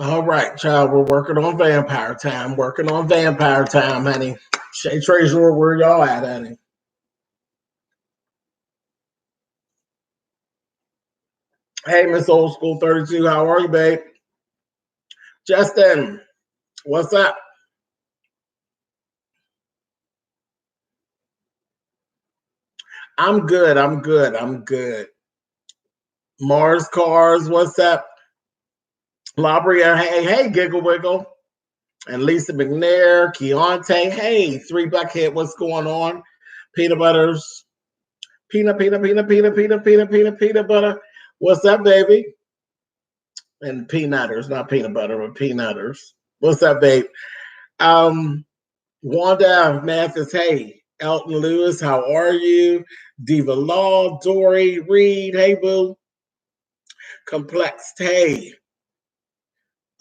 All right, child. We're working on vampire time. Working on vampire time, honey. Chez, TreZur, where y'all at, honey? Hey, Miss Old School 32, how are you, babe? Justin, what's up? I'm good. I'm good. I'm good. Mars Cars, what's up? Labria, hey, Giggle Wiggle. And Lisa McNair, Keontae, hey, Three Buckhead, what's going on? Peanut Butters, peanut butter. What's up, baby? And peanutters, not peanut butter, but peanutters. What's up, babe? Um, Wanda Mathis, hey. Elton Lewis, how are you? Diva Law, Dory Reed, hey, boo. Complex, hey.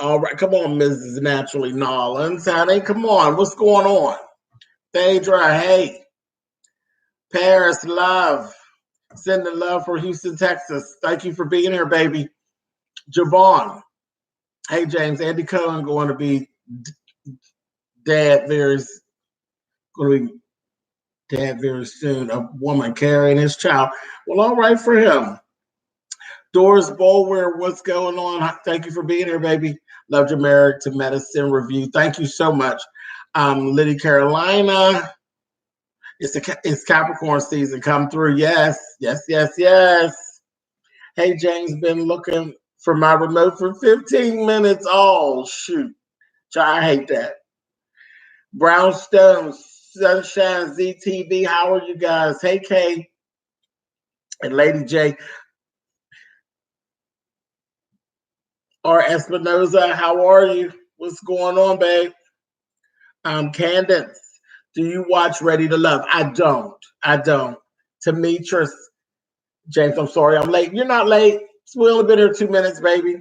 All right, come on, Mrs. Naturally Nollins, honey. Come on, what's going on? Phaedra, hey. Paris, love. Sending love for Houston, Texas. Thank you for being here, baby. Javon, hey, James. Andy Cohen going to be dad going to be dad very soon. A woman carrying his child. Well, all right for him. Doris Bolwer, what's going on? Thank you for being here, baby. Loved your Married to Medicine review. Thank you so much. Liddy Carolina. It's Capricorn season. Come through. Yes, yes, yes, yes. Hey, James, been looking for my remote for 15 minutes. Oh, shoot. I hate that. Brownstone, Sunshine, ZTV. How are you guys? Hey, Kay and Lady J. R. Espinoza, how are you? What's going on, babe? Candace, do you watch Ready to Love? I don't. I don't. Demetrius, James, I'm sorry I'm late. You're not late. We only been here 2 minutes, baby.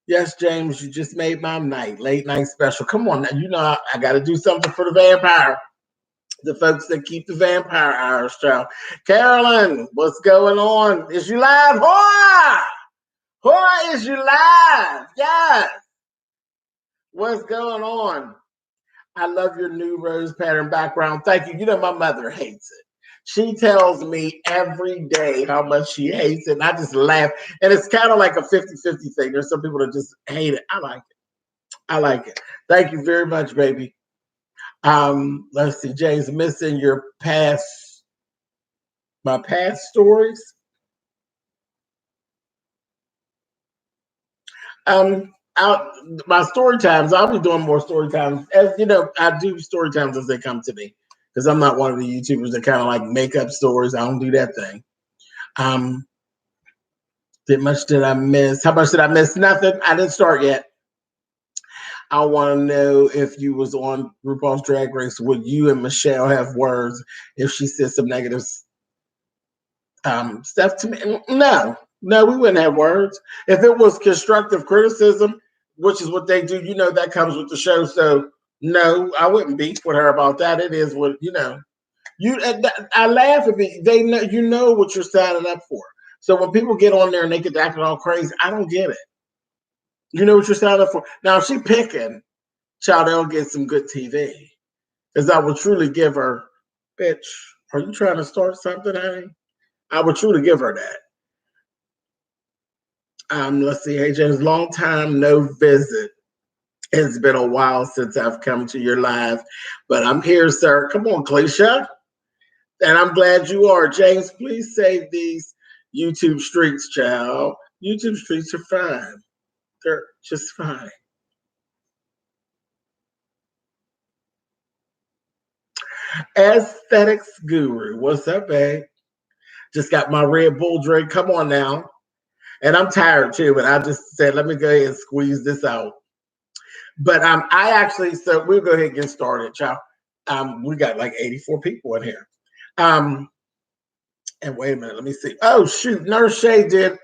Yes, James, you just made my night. Late night special. Come on now. You know I got to do something for the vampire. The folks that keep the vampire hours, child. Carolyn, what's going on? Is you live? Hora! Hora, is you live? Yes. What's going on? I love your new rose pattern background. Thank you. You know, my mother hates it. She tells me every day how much she hates it. And I just laugh. And it's kind of like a 50-50 thing. There's some people that just hate it. I like it. I like it. Thank you very much, baby. Let's see, James, missing your my past stories. Out my story times. I'll be doing more story times. As you know, I do story times as they come to me because I'm not one of the YouTubers that kind of like make up stories. I don't do that thing. Um, did I miss? How much did I miss? Nothing. I didn't start yet. I want to know if you was on RuPaul's Drag Race, would you and Michelle have words if she said some negative stuff to me? No, we wouldn't have words. If it was constructive criticism, which is what they do, you know, that comes with the show. So no, I wouldn't beef with her about that. It is what you know. I laugh at me. They know you know what you're signing up for. So when people get on there and they get acting all crazy, I don't get it. You know what you're signing up for. Now if she picking, child, they'll get some good TV. Because I would truly give her, bitch, are you trying to start something, honey? I would truly give her that. Let's see, hey James, long time no visit. It's been a while since I've come to your live, but I'm here, sir. Come on, Cleisha. And I'm glad you are. James, please save these YouTube streets, child. YouTube streets are fine. They're just fine. Aesthetics Guru. What's up, babe? Just got my Red Bull drink. Come on now. And I'm tired too, but I just said, let me go ahead and squeeze this out. But I actually, so we'll go ahead and get started, child. We got like 84 people in here. And wait a minute, let me see. Oh, shoot. Nurse Shay did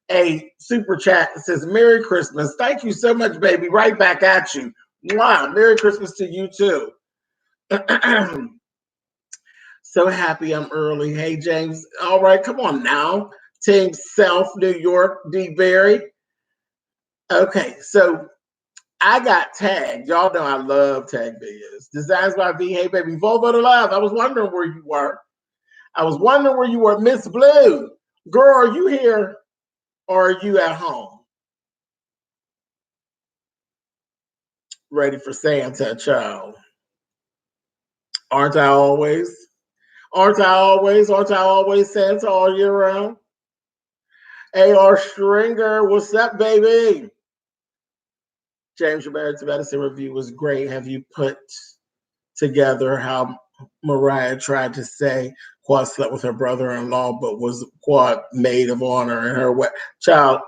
a super chat that says, Merry Christmas. Thank you so much, baby. Right back at you. Wow. Merry Christmas to you, too. So happy I'm early. Hey, James. All right, come on now. Team South New York, D. Berry. Okay, so I got tagged. Y'all know I love tag videos. Designs by V. Hey, baby. Volvo to Love. I was wondering where you were. Miss Blue. Girl, are you here or are you at home? Ready for Santa, child. Aren't I always? Aren't I always? Aren't I always Santa all year round? AR Stringer, what's up, baby? James, your Married to Medicine review was great. Have you put together how Mariah tried to say Quad slept with her brother-in-law, but was Quad maid of honor in her way? Child,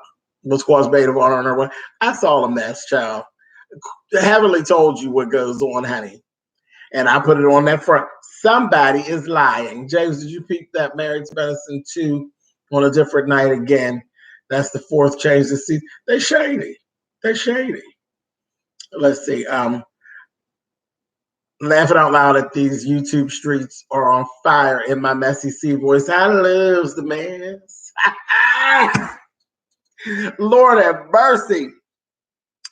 was Quad's maid of honor in her way? That's all a mess, child. Heavenly told you what goes on, honey. And I put it on that front. Somebody is lying. James, did you peep that Married to Medicine 2 on a different night again? That's the fourth change to see. They shady. They're shady. Let's see. Laughing out loud at these YouTube streets are on fire in my messy C voice. I loves the mess. Lord have mercy.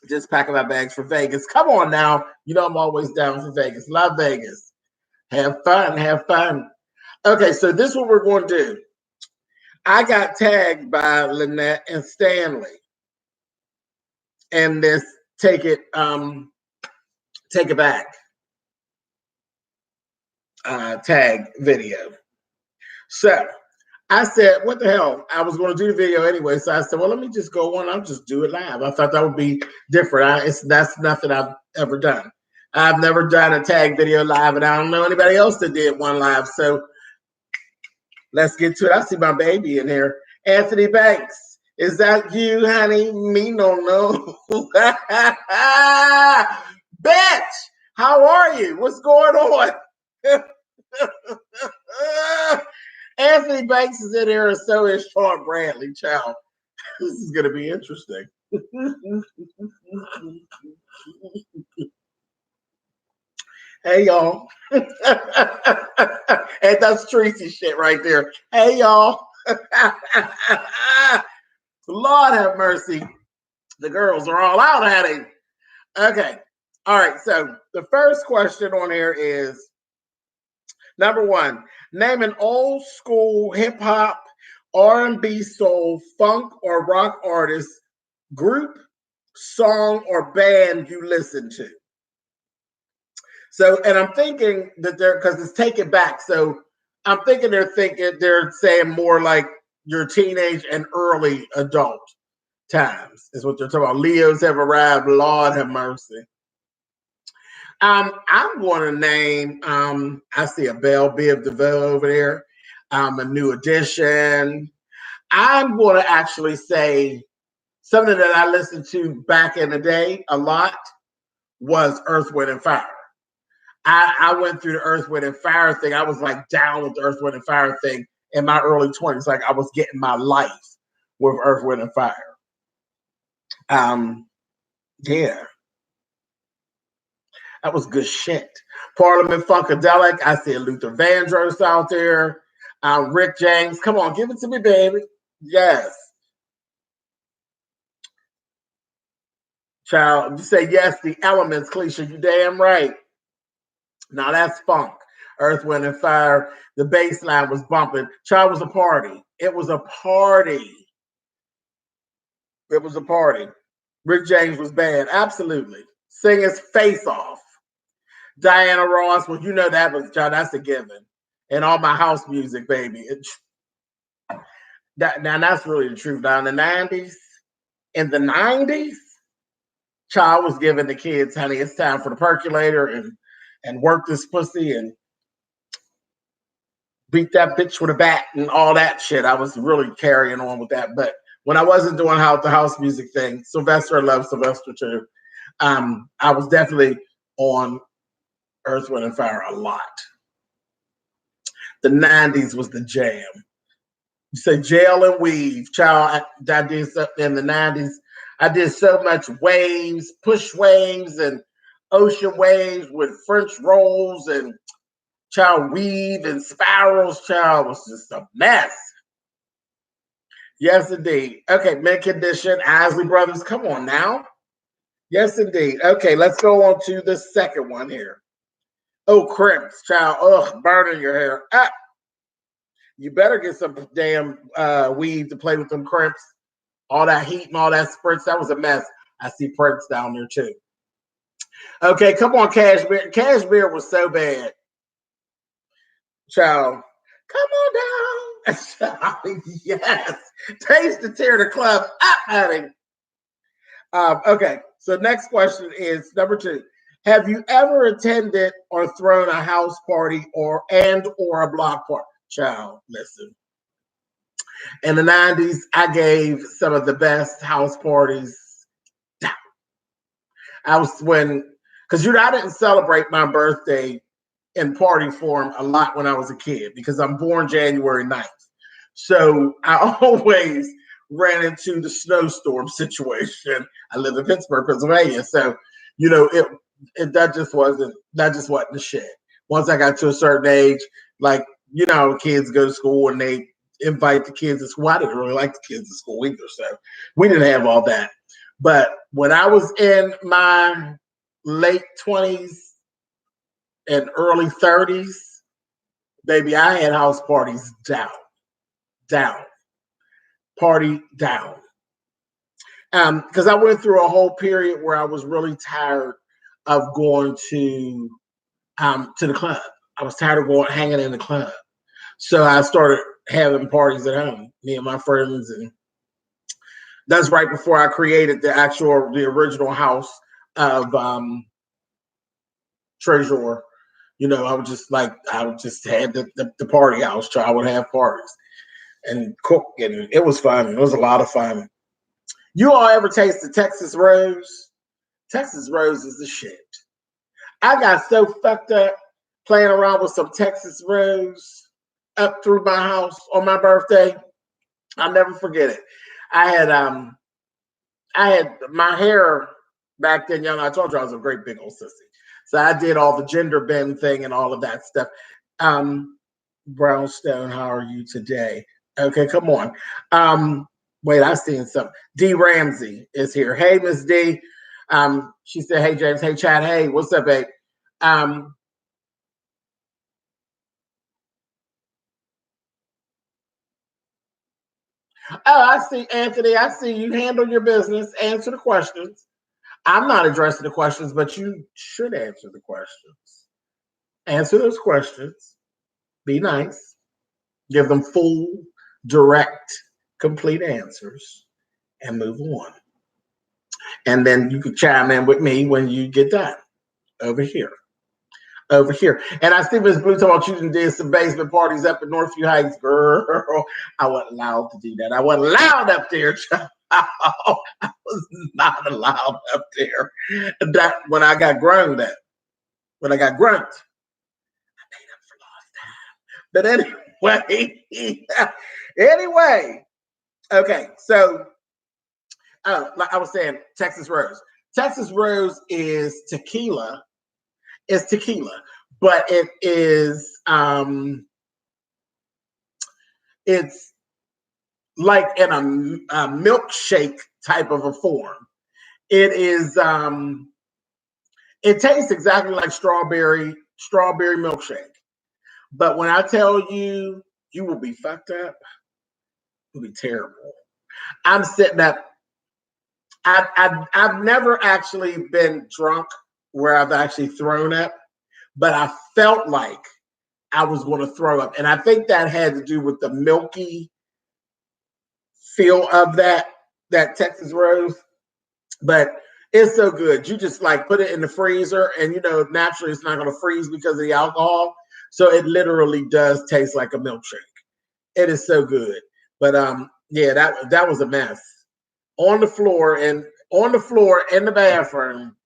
Just packing my bags for Vegas. Come on now. You know I'm always down for Vegas. Love Vegas. Have fun. Have fun. Okay, so this is what we're going to do. I got tagged by Lynette and Stanley in this Take It Back tag video. So I said, what the hell? I was going to do the video anyway. So I said, well, let me just go on. I'll just do it live. I thought that would be different. That's nothing I've ever done. I've never done a tag video live, and I don't know anybody else that did one live. So let's get to it. I see my baby in here. Anthony Banks. Is that you, honey? Me no know. Bitch, how are you? What's going on? Anthony Banks is in here, and so is Sean Bradley, child. This is going to be interesting. Hey, y'all. And that's Tracy shit right there. Hey, y'all. Lord have mercy. The girls are all out at him. Okay. All right. So the first question on here is, number one, name an old school hip hop, R&B, soul, funk, or rock artist, group, song, or band you listen to. So, and I'm thinking that because it's Take It Back. So I'm thinking they're saying more like your teenage and early adult times is what they're talking about. Leos have arrived. Lord have mercy. I'm going to name, I see a Belle Biv DeVoe over there, a New Edition. I'm going to actually say something that I listened to back in the day a lot was Earth, Wind, and Fire. I went through the Earth, Wind, and Fire thing. I was like down with the Earth, Wind, and Fire thing in my early 20s. Like I was getting my life with Earth, Wind, and Fire. Yeah. That was good shit. Parliament Funkadelic. I see Luther Vandross out there. Rick James. Come on, give it to me, baby. Yes. Child, you say yes, the Elements, Cliche. You damn right. Now that's funk. Earth, Wind, and Fire. The bass line was bumping. Child, was a party. It was a party. It was a party. Rick James was bad. Absolutely. Sing his face off. Diana Ross, well, you know that was, John, that's a given. And all my house music, baby. Now that's really the truth. Now in the 90s, child was giving the kids, honey, it's time for the percolator and work this pussy and beat that bitch with a bat and all that shit. I was really carrying on with that. But when I wasn't doing the house music thing, Sylvester, I love Sylvester too. I was definitely on Earth, Wind, and Fire a lot. The 90s was the jam. You say jail and weave. Child, I did something in the 90s. I did so much waves, push waves, and ocean waves with French rolls and child weave and spirals. Child was just a mess. Yes, indeed. Okay, mint condition, Isley Brothers. Come on now. Yes, indeed. Okay, let's go on to the second one here. Oh, crimps, child. Ugh, burning your hair. Ah, you better get some damn weed to play with them crimps. All that heat and all that spritz. That was a mess. I see Prince down there too. Okay, come on, Cashmere. Cashmere was so bad. Child, come on down. Child, yes. Taste to tear the club up, honey. Okay, so next question is number 2. Have you ever attended or thrown a house party or a block party? Child, listen. In the 90s, I gave some of the best house parties. I was because I didn't celebrate my birthday in party form a lot when I was a kid because I'm born January 9th. So I always ran into the snowstorm situation. I live in Pittsburgh, Pennsylvania. So, that just wasn't the shit. Once I got to a certain age, like, kids go to school and they invite the kids to school. I didn't really like the kids at school either. So we didn't have all that. But when I was in my late 20s and early 30s, baby, I had house parties down, party down. Because I went through a whole period where I was really tired of going to the club. I was tired of hanging in the club. So I started having parties at home, me and my friends, and that's right before I created the original house of TreZur. I would just had the party house. So I would have parties and cook, and it was fun. It was a lot of fun. You all ever taste the Texas Rose? Texas Rose is the shit. I got so fucked up playing around with some Texas Rose up through my house on my birthday. I'll never forget it. I had my hair back then, I told you I was a great big old sissy. So I did all the gender bend thing and all of that stuff. Brownstone, how are you today? Okay, come on. Wait, I seen something. D Ramsey is here. Hey, Miss D. She said, hey, James. Hey, Chad. Hey, what's up, babe? Oh, I see, Anthony. I see you handle your business. Answer the questions. I'm not addressing the questions, but you should answer the questions. Answer those questions. Be nice. Give them full, direct, complete answers and move on. And then you can chime in with me when you get done. Over here. Over here. And I see Miss Blue talking about you did some basement parties up in Northview Heights. Girl, I wasn't allowed to do that. I wasn't allowed up there, child. I was not allowed up there. That when I got grown up. When I got grunt, I made up for lost time. But anyway, okay. So, like I was saying, Texas Rose. Texas Rose is tequila. It's tequila, but it's like in a milkshake type of a form. It is it tastes exactly like strawberry milkshake. But when I tell you, you will be fucked up. It will be terrible. I'm sitting up. I've never actually been drunk where I've actually thrown up, but I felt like I was going to throw up. And I think that had to do with the milky feel of that Texas Rose. But it's so good. You just like put it in the freezer and naturally it's not going to freeze because of the alcohol. So it literally does taste like a milkshake. It is so good. But yeah, that was a mess. On the floor in the bathroom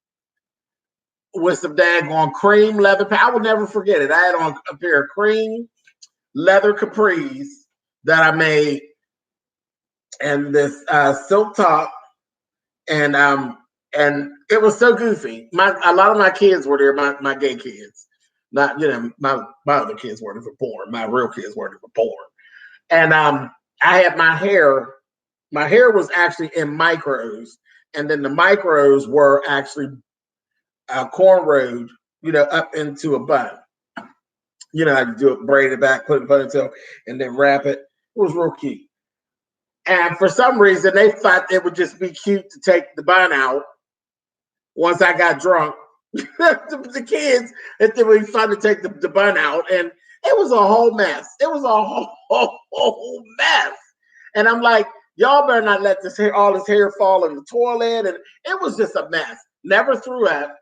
with some daggone cream leather. I will never forget it. I had on a pair of cream leather capris that I made and this silk top, and it was so goofy. A lot of my kids were there, my gay kids. Not my other kids weren't even born. My real kids weren't even born. And I had my hair My hair was actually in micros, and then the micros were actually cornrowed, up into a bun. You know how you do it, braid it back, put it in a ponytail, and then wrap it. It was real cute. And for some reason, they thought it would just be cute to take the bun out once I got drunk. The kids, it would be fun to take the bun out, and it was a whole mess. It was a whole mess. And I'm like, y'all better not let all this hair fall in the toilet. And it was just a mess. Never threw up.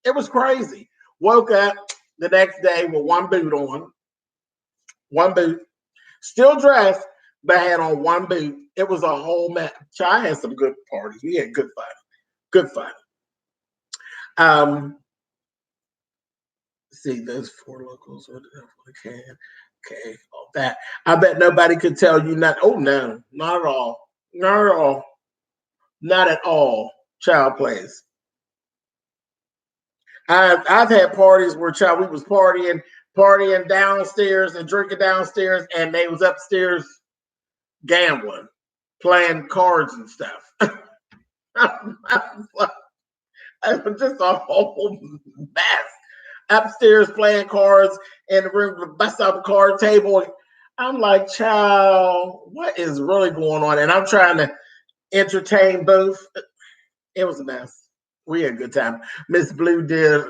It was crazy. Woke up the next day with one boot on, one boot, still dressed, but had on one boot. It was a whole mess. I had some good parties. We had good fun. Good fun. See those four locals or the can. Okay, all that. I bet nobody could tell you not. Oh no, not at all. Not at all. Not at all. Child plays. I've had parties where we was partying downstairs and drinking downstairs, and they was upstairs gambling, playing cards and stuff. Just a whole mess. Upstairs playing cards in the room with bust out the card table. I'm like, child, what is really going on? And I'm trying to entertain both. It was a mess. We had a good time. Miss Blue did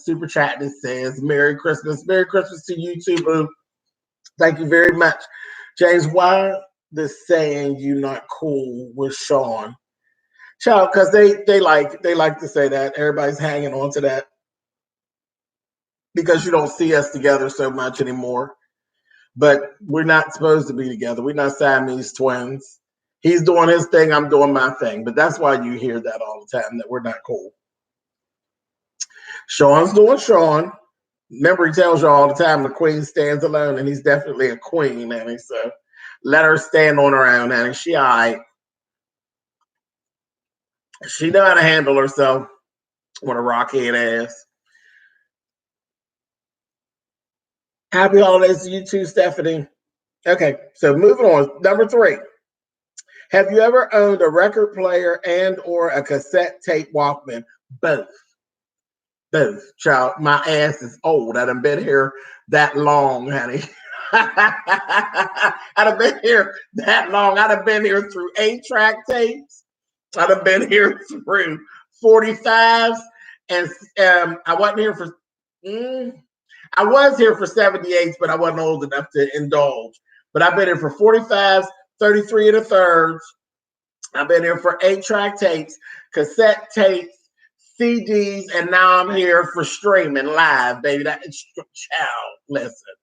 super chat that says, Merry Christmas. Merry Christmas to you too, Boo. Thank you very much. James, why the saying you not cool with Sean? Child, because they like to say that. Everybody's hanging on to that. Because you don't see us together so much anymore. But we're not supposed to be together. We're not Siamese twins. He's doing his thing, I'm doing my thing. But that's why you hear that all the time, that we're not cool. Sean's doing Sean. Remember, he tells you all the time the queen stands alone, and he's definitely a queen, Annie. So let her stand on her own, Annie. She all right. She know how to handle herself with a rockhead ass. Happy holidays to you too, Stephanie. Okay, so moving on. Number 3. Have you ever owned a record player and or a cassette tape Walkman? Both. Both. Child, my ass is old. I done been here that long, honey. I done been here that long. I done been here through 8-track tapes. I done been here through 45s. And I wasn't here for... I was here for 78s, but I wasn't old enough to indulge. But I've been here for 45s, 33 and a thirds. I've been here for 8-track tapes, cassette tapes, CDs, and now I'm here for streaming live, baby. That's child. Listen,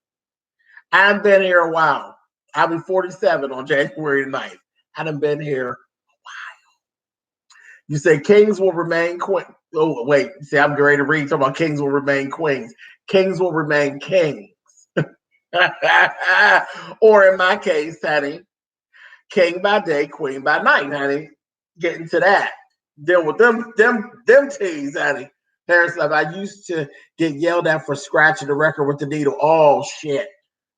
I've been here a while. I'll be 47 on January 9th. I done been here a while. You say kings will remain queens. Oh, wait. See, I'm ready to read talking about kings will remain queens. Kings will remain kings. Or in my case, honey, king by day, queen by night, honey. Getting to that. Deal with them teas, honey. Parents love. I used to get yelled at for scratching the record with the needle. Oh shit.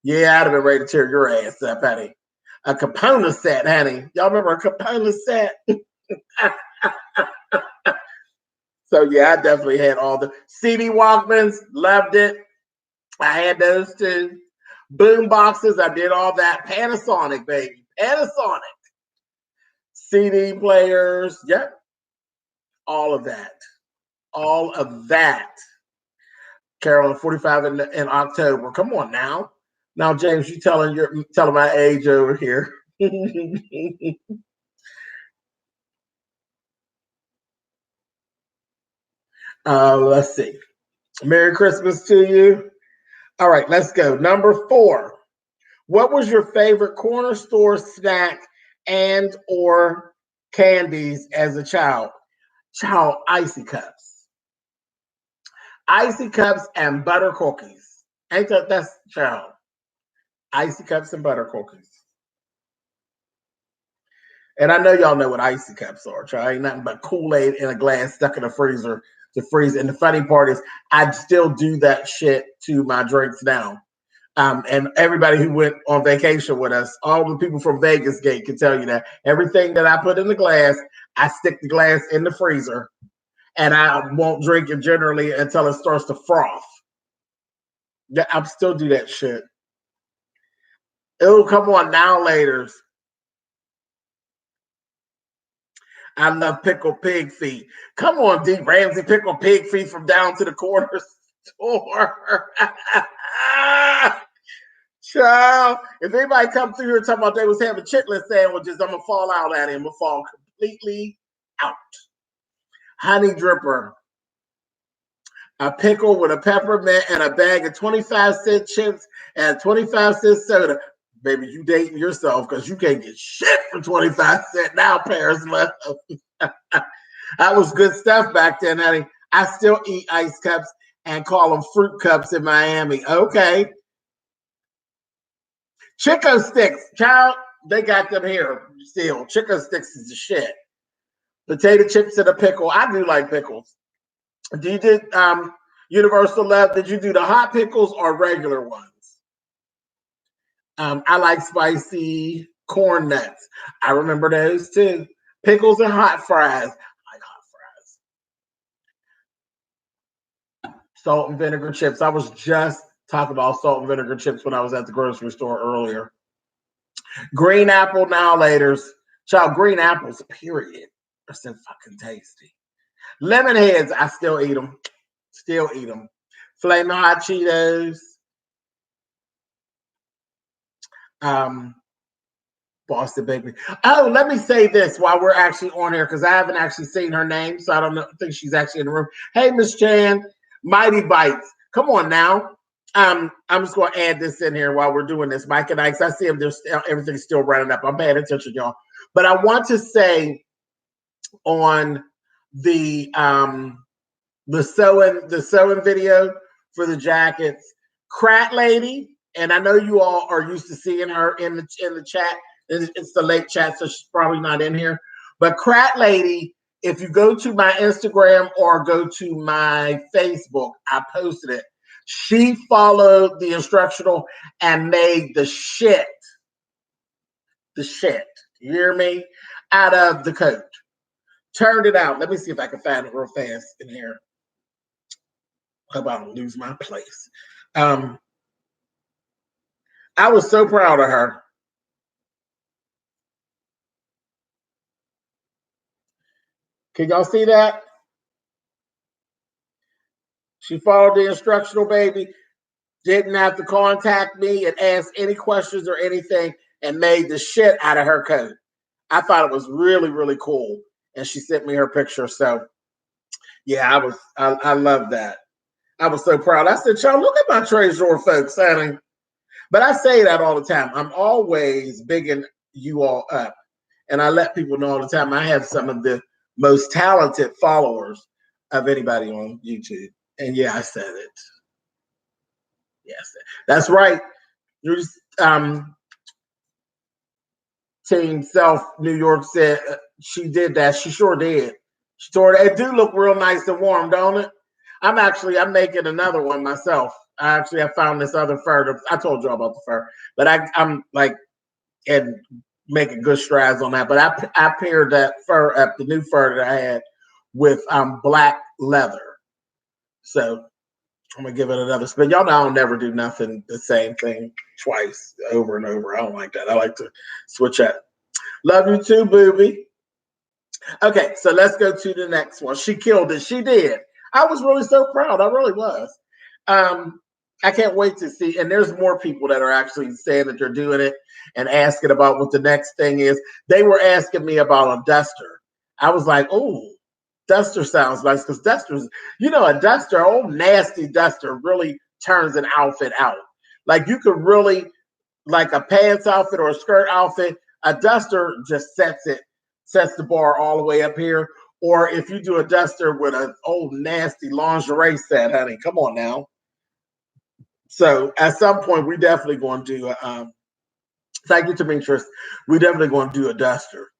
Yeah, I'd have been ready to tear your ass up, honey. A Capona set, honey. Y'all remember a Capona set? So yeah, I definitely had all the CD Walkmans, loved it. I had those too. Boom boxes, I did all that. Panasonic, baby. Panasonic. CD players, yep. All of that. All of that. Carolyn, 45 in October. Come on now. Now, James, you telling my age over here. Let's see. Merry Christmas to you. All right, let's go. Number 4. What was your favorite corner store snack and or candies as a child? Child, icy cups. Icy cups and butter cookies. Ain't that's child? Icy cups and butter cookies. And I know y'all know what icy cups are. Child, ain't nothing but Kool-Aid in a glass stuck in the freezer to freeze. And the funny part is I still do that shit to my drinks now. And everybody who went on vacation with us, all the people from Vegas Gate can tell you that everything that I put in the glass, I stick the glass in the freezer, and I won't drink it generally until it starts to froth. I still do that shit. Oh, come on now, laters. I love pickled pig feet. Come on, D. Ramsey, pickled pig feet from down to the corner store. Child, if anybody come through here talking about they was having chitlin sandwiches, I'm gonna fall out at him. I'm gonna fall completely out. Honey dripper. A pickle with a peppermint and a bag of 25-cent chips and a 25-cent soda. Baby, you dating yourself because you can't get shit for 25 cents now, Paris left. That was good stuff back then, honey. I still eat ice cups and call them fruit cups in Miami. Okay. Chico sticks, child, they got them here still. Chico sticks is the shit. Potato chips and a pickle. I do like pickles. Do you did Universal Love? Did you do the hot pickles or regular ones? I like spicy corn nuts. I remember those too. Pickles and hot fries. I like hot fries. Salt and vinegar chips. I was just talking about salt and vinegar chips when I was at the grocery store earlier. Green apple now laters. Child, green apples, period. They're so fucking tasty. Lemon heads, I still eat them. Still eat them. Flaming hot Cheetos. Boston Bakery. Oh, let me say this while we're actually on here because I haven't actually seen her name, so I don't think she's actually in the room. Hey, Miss Chan, Mighty Bites. Come on now. I'm just going to add this in here while we're doing this. Mike and Ike's, I see them. Everything's still running up. I'm paying attention, y'all. But I want to say on the sewing video for the jackets, Crat Lady, and I know you all are used to seeing her in the chat. It's the late chat, so she's probably not in here. But Crat Lady, if you go to my Instagram or go to my Facebook, I posted it. She followed the instructional and made the shit, you hear me, out of the coat. Turned it out. Let me see if I can find it real fast in here. Hope I don't lose my place. I was so proud of her. Can y'all see that? She followed the instructional, baby. Didn't have to contact me and ask any questions or anything and made the shit out of her coat. I thought it was really, really cool. And she sent me her picture. So yeah, I love that. I was so proud. I said, y'all, look at my TreZur folks, honey. But I say that all the time. I'm always bigging you all up. And I let people know all the time I have some of the most talented followers of anybody on YouTube. And yeah, I said it. Yes, that's right. Team Self New York said she did that. She sure did. She tore it. It do look real nice and warm, don't it? I'm making another one myself. I found this other fur. I told you all about the fur, but I'm like and making good strides on that. But I paired that fur up, the new fur that I had, with black leather. So I'm gonna give it another spin. Y'all know I'll never do nothing the same thing twice over and over. I don't like that. I like to switch up. Love you too, booby. Okay, so let's go to the next one. She killed it. She did. I was really so proud. I really was. I can't wait to see. And there's more people that are actually saying that they're doing it and asking about what the next thing is. They were asking me about a duster. I was like, oh, duster sounds nice because dusters, a duster, old nasty duster really turns an outfit out. Like you could really, like a pants outfit or a skirt outfit, a duster just sets the bar all the way up here. Or if you do a duster with an old nasty lingerie set, honey, come on now. So at some point, we definitely going to do thank you, Demetrius. We definitely going to do a duster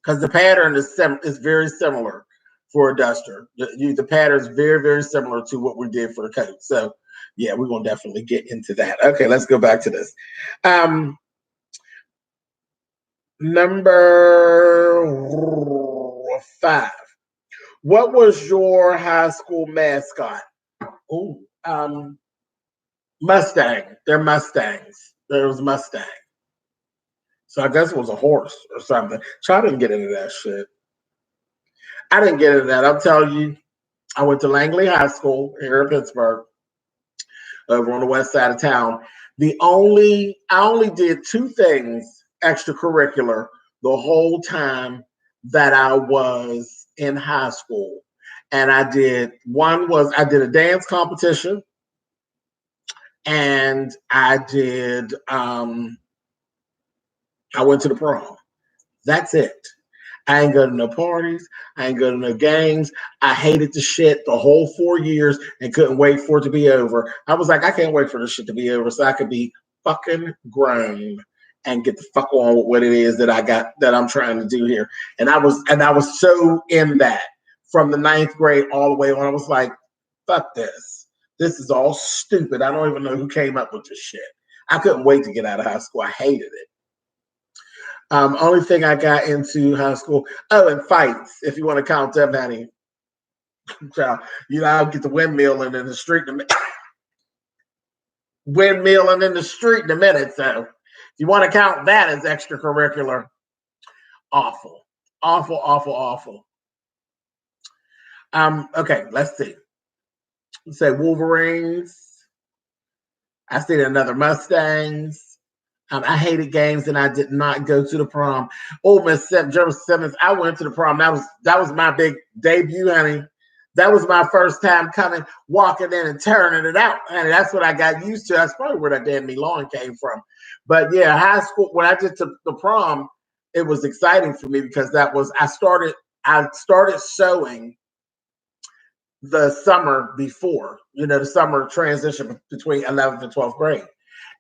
because the pattern is very similar for a duster. The pattern is very, very similar to what we did for the coat. So yeah, we're gonna definitely get into that. Okay, let's go back to this. Number 5. What was your high school mascot? Oh, Mustang. They're Mustangs. There was Mustang. So I guess it was a horse or something. So I didn't get into that shit. I didn't get into that. I'm telling you, I went to Langley High School here in Pittsburgh, over on the west side of town. I only did 2 things extracurricular the whole time that I was in high school. And I did a dance competition, and I went to the prom. That's it. I ain't go to no parties. I ain't go to no games. I hated the shit the whole 4 years and couldn't wait for it to be over. I was like, I can't wait for this shit to be over so I could be fucking grown and get the fuck on with what it is that I'm trying to do here. And I was so in that from the 9th grade all the way on. I was like, fuck this. This is all stupid. I don't even know who came up with this shit. I couldn't wait to get out of high school. I hated it. Only thing I got into high school, and fights, if you want to count them, honey. Child, I'll get the windmilling in the street in a minute. Windmilling in the street in a minute. So if you want to count that as extracurricular, awful. Awful, awful, awful. Okay, let's see. Let's say Wolverines. I see another Mustangs. I hated games, and I did not go to the prom. Oh, Miss Jeremy Simmons, I went to the prom. That was my big debut, honey. That was my first time walking in and turning it out, honey. That's what I got used to. That's probably where that damn Milan came from. But yeah, high school, when I did the prom, it was exciting for me because I started sewing the summer before, the summer transition between 11th and 12th grade.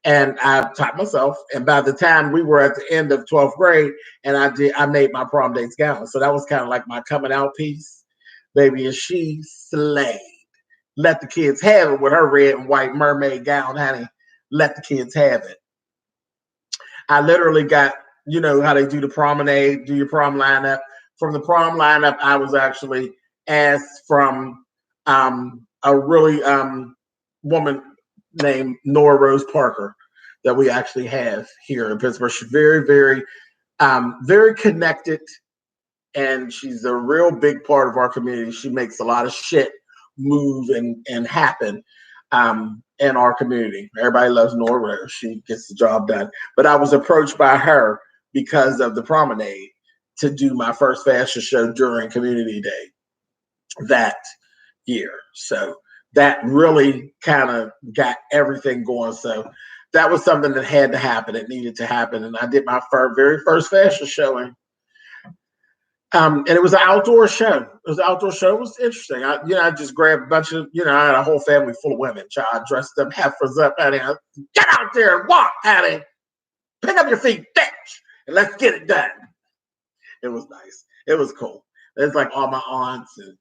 And I taught myself. And by the time we were at the end of 12th grade, and I made my prom dates gown. So that was kind of like my coming out piece, baby. And she slayed. Let the kids have it with her red and white mermaid gown, honey. Let the kids have it. I literally got, how they do the promenade, do your prom lineup. From the prom lineup, I was actually asked from a really woman named Nora Rose Parker that we actually have here in Pittsburgh. She's very, very, very connected, and she's a real big part of our community. She makes a lot of shit move and happen in our community. Everybody loves Nora Rose. She gets the job done. But I was approached by her because of the promenade to do my first fashion show during Community Day that year. So that really kind of got everything going. So that was something that had to happen. It needed to happen. And I did my very first fashion showing. And it was an outdoor show. It was an outdoor show. It was interesting. I just grabbed a bunch of, I had a whole family full of women. Child, dressed them heifers up, honey. Get out there and walk, honey. Pick up your feet, bitch, and let's get it done. It was nice. It was cool. It's like all my aunts and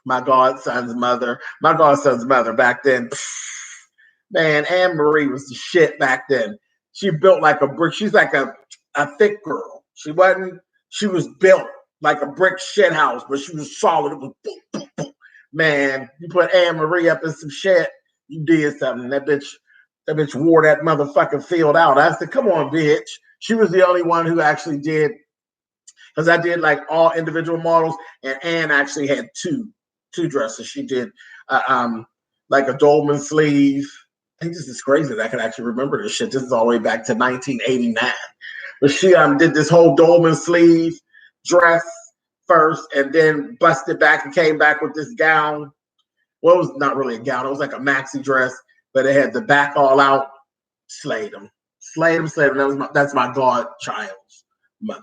my godson's mother. My godson's mother back then, man, Anne Marie was the shit back then. She built like a brick. She's like a thick girl. She was built like a brick shit house, but she was solid. It was boom, boom, boom. Man, you put Anne Marie up in some shit, you did something. That bitch wore that motherfucking field out. I said, come on, bitch. She was the only one who actually did, because I did like all individual models, and Anne actually had two dresses. She did like a dolman sleeve. I think this is crazy that I can actually remember this shit. This is all the way back to 1989. But she did this whole dolman sleeve dress first, and then busted back and came back with this gown. Well, it was not really a gown. It was like a maxi dress, but it had the back all out. Slayed them. That's my godchild's mother.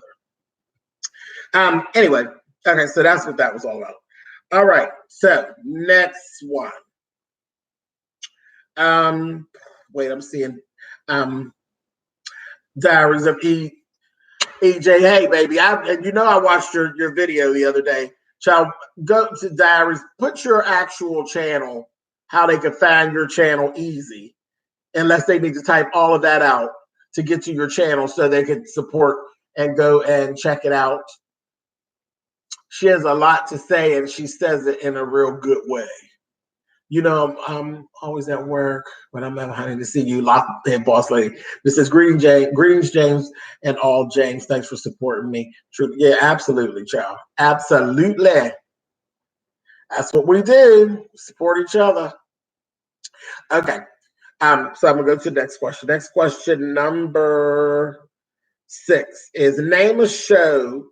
Anyway, okay, so that's what that was all about. All right, so next one. Wait, I'm seeing Diaries of EJ. Hey, baby, I watched your video the other day. Child, go to Diaries, put your actual channel how they could find your channel easy, unless they need to type all of that out to get to your channel so they could support and go and check it out. She has a lot to say, and she says it in a real good way. You know, I'm always at work, but I'm not happy to see you, lockhead boss lady. This is greetings, James, and all James. Thanks for supporting me. True, yeah, absolutely, child. Absolutely. That's what we do. Support each other. Okay. So I'm gonna go to the next question. Next question, number 6, is name a show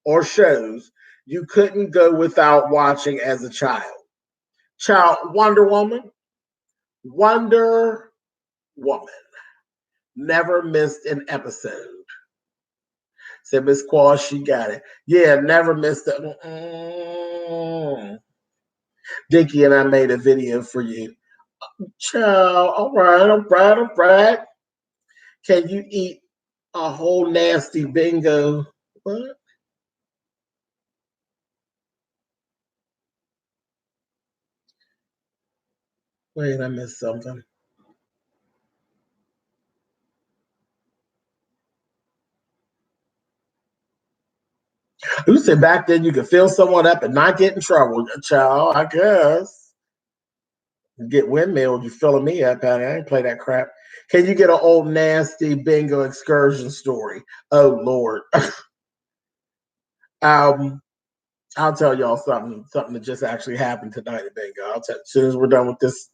or shows you couldn't go without watching as a child. Child, Wonder Woman. Wonder Woman. Never missed an episode. Said Miss Qual, she got it. Yeah, never missed it. Dickie and I made a video for you. Child, all right. Can you eat a whole nasty bingo? What? Wait, I missed something. You said back then you could fill someone up and not get in trouble, child. I guess. Get windmilled, you filling me up, honey. I ain't play that crap. Can you get an old nasty bingo excursion story? Oh Lord. I'll tell y'all something that just actually happened tonight at bingo. I'll tell as soon as we're done with this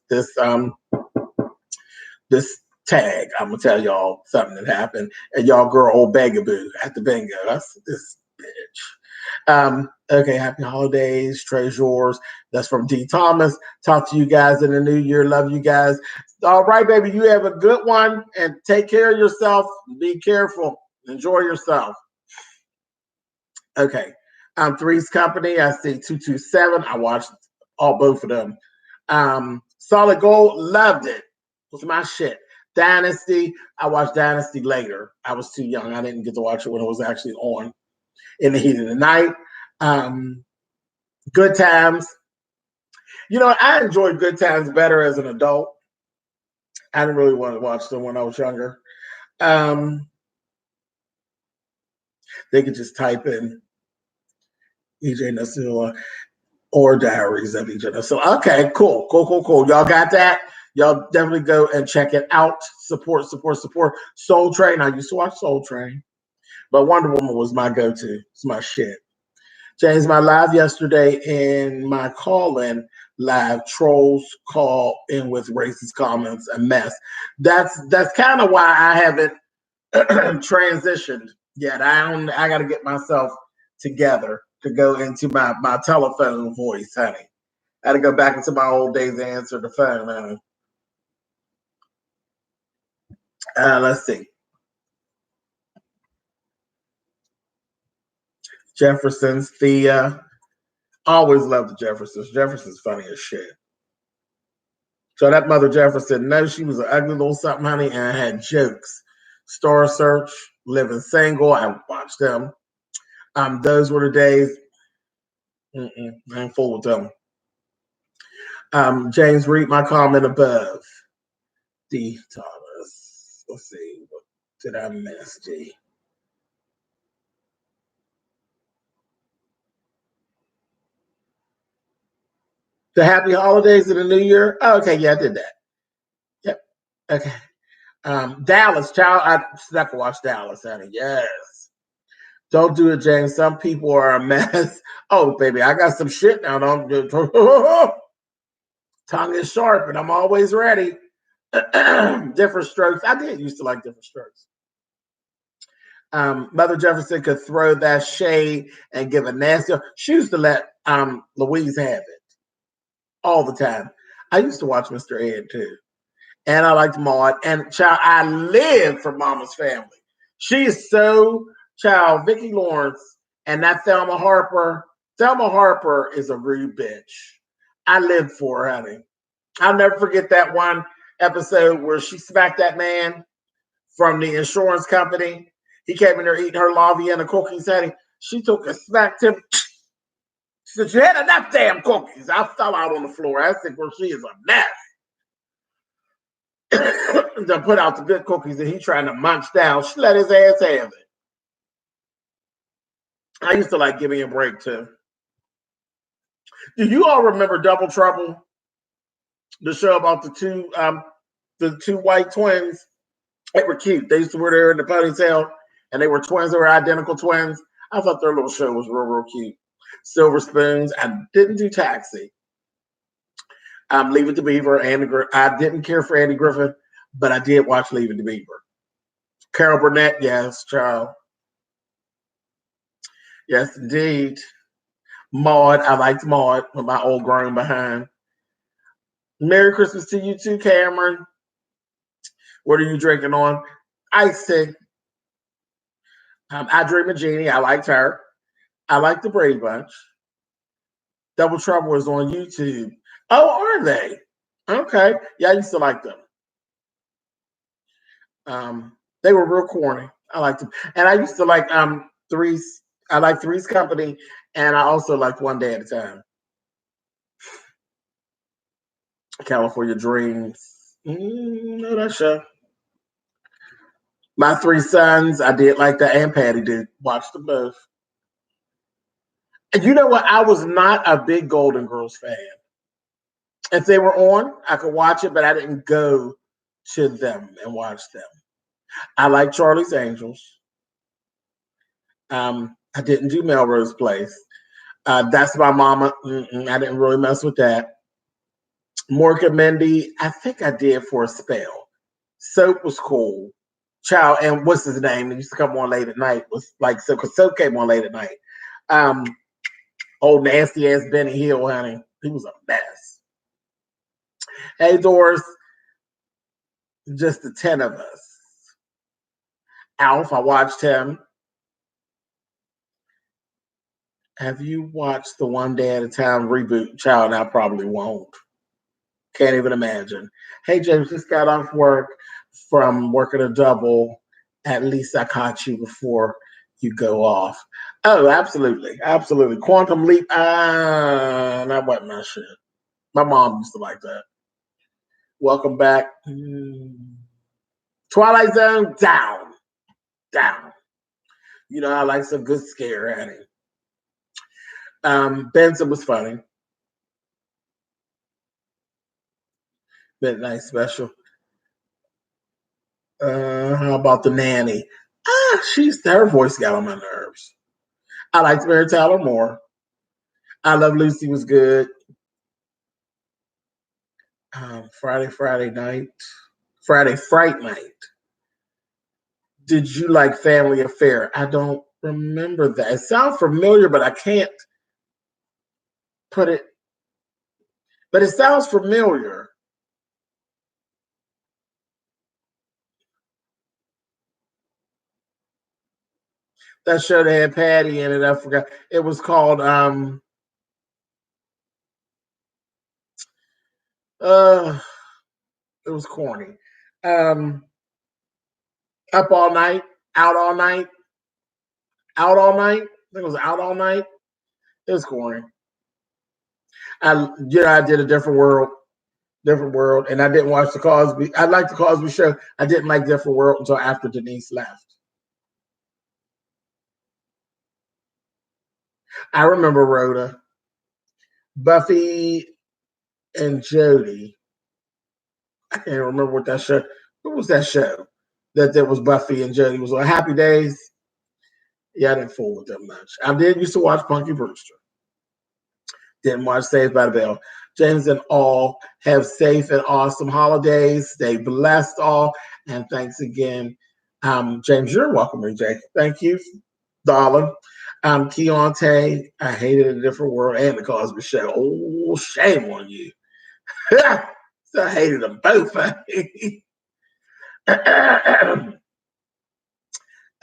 tag, I'm gonna tell y'all something that happened. And y'all girl old Bagaboo at the bingo. That's this bitch. Okay, happy holidays, TreZur. That's from D. Thomas. Talk to you guys in the new year. Love you guys. All right, baby. You have a good one and take care of yourself. Be careful. Enjoy yourself. Okay. Three's Company. I see 227. I watched both of them. Solid Gold, loved it. It was my shit. Dynasty, I watched Dynasty later. I was too young. I didn't get to watch it when it was actually on in the heat of the night. Good Times. You know, I enjoyed Good Times better as an adult. I didn't really want to watch them when I was younger. They could just type in EJ Nasilla or Diaries of EJ Nasilla. Okay, cool. Y'all got that? Y'all definitely go and check it out. Support. Soul Train. I used to watch Soul Train, but Wonder Woman was my go-to. It's my shit. James, my live yesterday in my call-in live, trolls call in with racist comments, a mess. That's kind of why I haven't transitioned yet. I got to get myself together to go into my telephone voice, honey. I got to go back into my old days and answer the phone, honey. Let's see. Jefferson's Thea. Always loved the Jeffersons. Jefferson's funny as shit. So that Mother Jefferson, no, she was an ugly little something, honey, and I had jokes. Star Search, Living Single, I watched them. Those were the days. I ain't fool with them. James, read my comment above. D. Thomas. Let's see. What did I miss, D? The happy holidays and the new year. Oh, okay, yeah, I did that. Yep. Okay. Dallas, child. I stuck to watch Dallas, honey. Yes. Don't do it, James. Some people are a mess. Oh, baby, I got some shit now. Don't do Tongue is sharp, and I'm always ready. Different strokes. I did used to like different strokes. Mother Jefferson could throw that shade and give a nasty. She used to let Louise have it all the time. I used to watch Mr. Ed too. And I liked Maud. And child, I live for Mama's Family. She is so child, Vicki Lawrence and that Thelma Harper. Thelma Harper is a rude bitch. I lived for her, honey. I'll never forget that one episode where she smacked that man from the insurance company. He came in there eating her Laviana cookies, honey. She took and smacked him She said, "You had enough damn cookies." I fell out on the floor. I said, "Well, she is a mess." To put out the good cookies that he trying to munch down. She let his ass have it. I used to like Give Me a Break too. Do you all remember Double Trouble? The show about the two white twins. They were cute. They used to wear their hair in the ponytail, and they were twins. They were identical twins. I thought their little show was real cute. Silver Spoons. I didn't do Taxi. Leave It to Beaver. I didn't care for Andy Griffith, but I did watch Leave It to Beaver. Carol Burnett, yes, child. Yes, indeed. Maud, I liked Maud with my old grown behind. Merry Christmas to you too, Cameron. What are you drinking on? Iced tea. I Dream of Jeannie. I liked her. I like the Brady Bunch. Double Trouble is on YouTube. Oh, are they? Okay. Yeah, I used to like them. They were real corny. I liked them. And I used to like Three's. I like Three's Company, and I also liked One Day at a Time. California Dreams. No, that show. My Three Sons. I did like that, and Patty did. Watch them both. And you know what? I was not a big Golden Girls fan. If they were on, I could watch it, but I didn't go to them and watch them. I like Charlie's Angels. I didn't do Melrose Place. That's My Mama. I didn't really mess with that. Mork and Mindy. I think I did for a spell. Soap was cool. Child, and what's his name? It used to come on late at night. Was like so because Soap came on late at night. Old nasty ass Benny Hill, honey. He was a mess. Hey Doris, just the 10 of us. Alf, I watched him. Have you watched the One Day at a Time reboot? Child, I probably won't. Can't even imagine. Hey James, just got off work from working a double. At least I caught you before you go off. Oh, absolutely. Absolutely. Quantum Leap. That wasn't my shit. My mom used to like that. Welcome back. Twilight Zone, down. Down. You know, I like some good scare at it. Benson was funny. Midnight Special. How about the nanny? Her voice got on my nerves. I liked Mary Tyler Moore. I Love Lucy was good. Friday Fright Night. Did you like Family Affair? I don't remember that. It sounds familiar, but I can't put it. But it sounds familiar. That show that had Patty in it, I forgot. It was called it was corny. Um Up All Night, Out All Night, Out All Night. I think it was Out All Night. It was corny. I did a different world, and I didn't watch the Cosby. I liked the Cosby Show. I didn't like Different World until after Denise left. I remember Rhoda, Buffy, and Jody. I can't remember what that show. What was that show? That there was Buffy and Jody was on Happy Days. Yeah, I didn't fool with them much. I did used to watch Punky Brewster. Didn't watch Saved by the Bell. James and all have safe and awesome holidays. Stay blessed all. And thanks again. James, you're welcome, Jake. Thank you, darling. Keontae, I hated A Different World and The Cosby Show. Oh, shame on you. So I hated them both.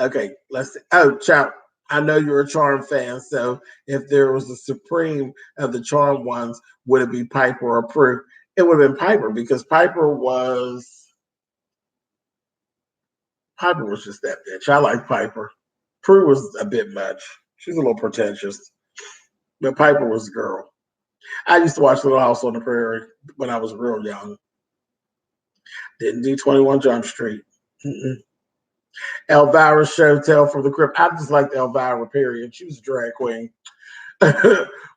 Okay, let's see. Oh, Chop, I know you're a Charm fan, so if there was a supreme of the Charm ones, would it be Piper or Prue? It would have been Piper because Piper was just that bitch. I like Piper. Prue was a bit much. She's a little pretentious. But Piper was a girl. I used to watch Little House on the Prairie when I was real young. Didn't do 21 Jump Street. Elvira Showtale from the Crypt. I just liked Elvira, period. She was a drag queen.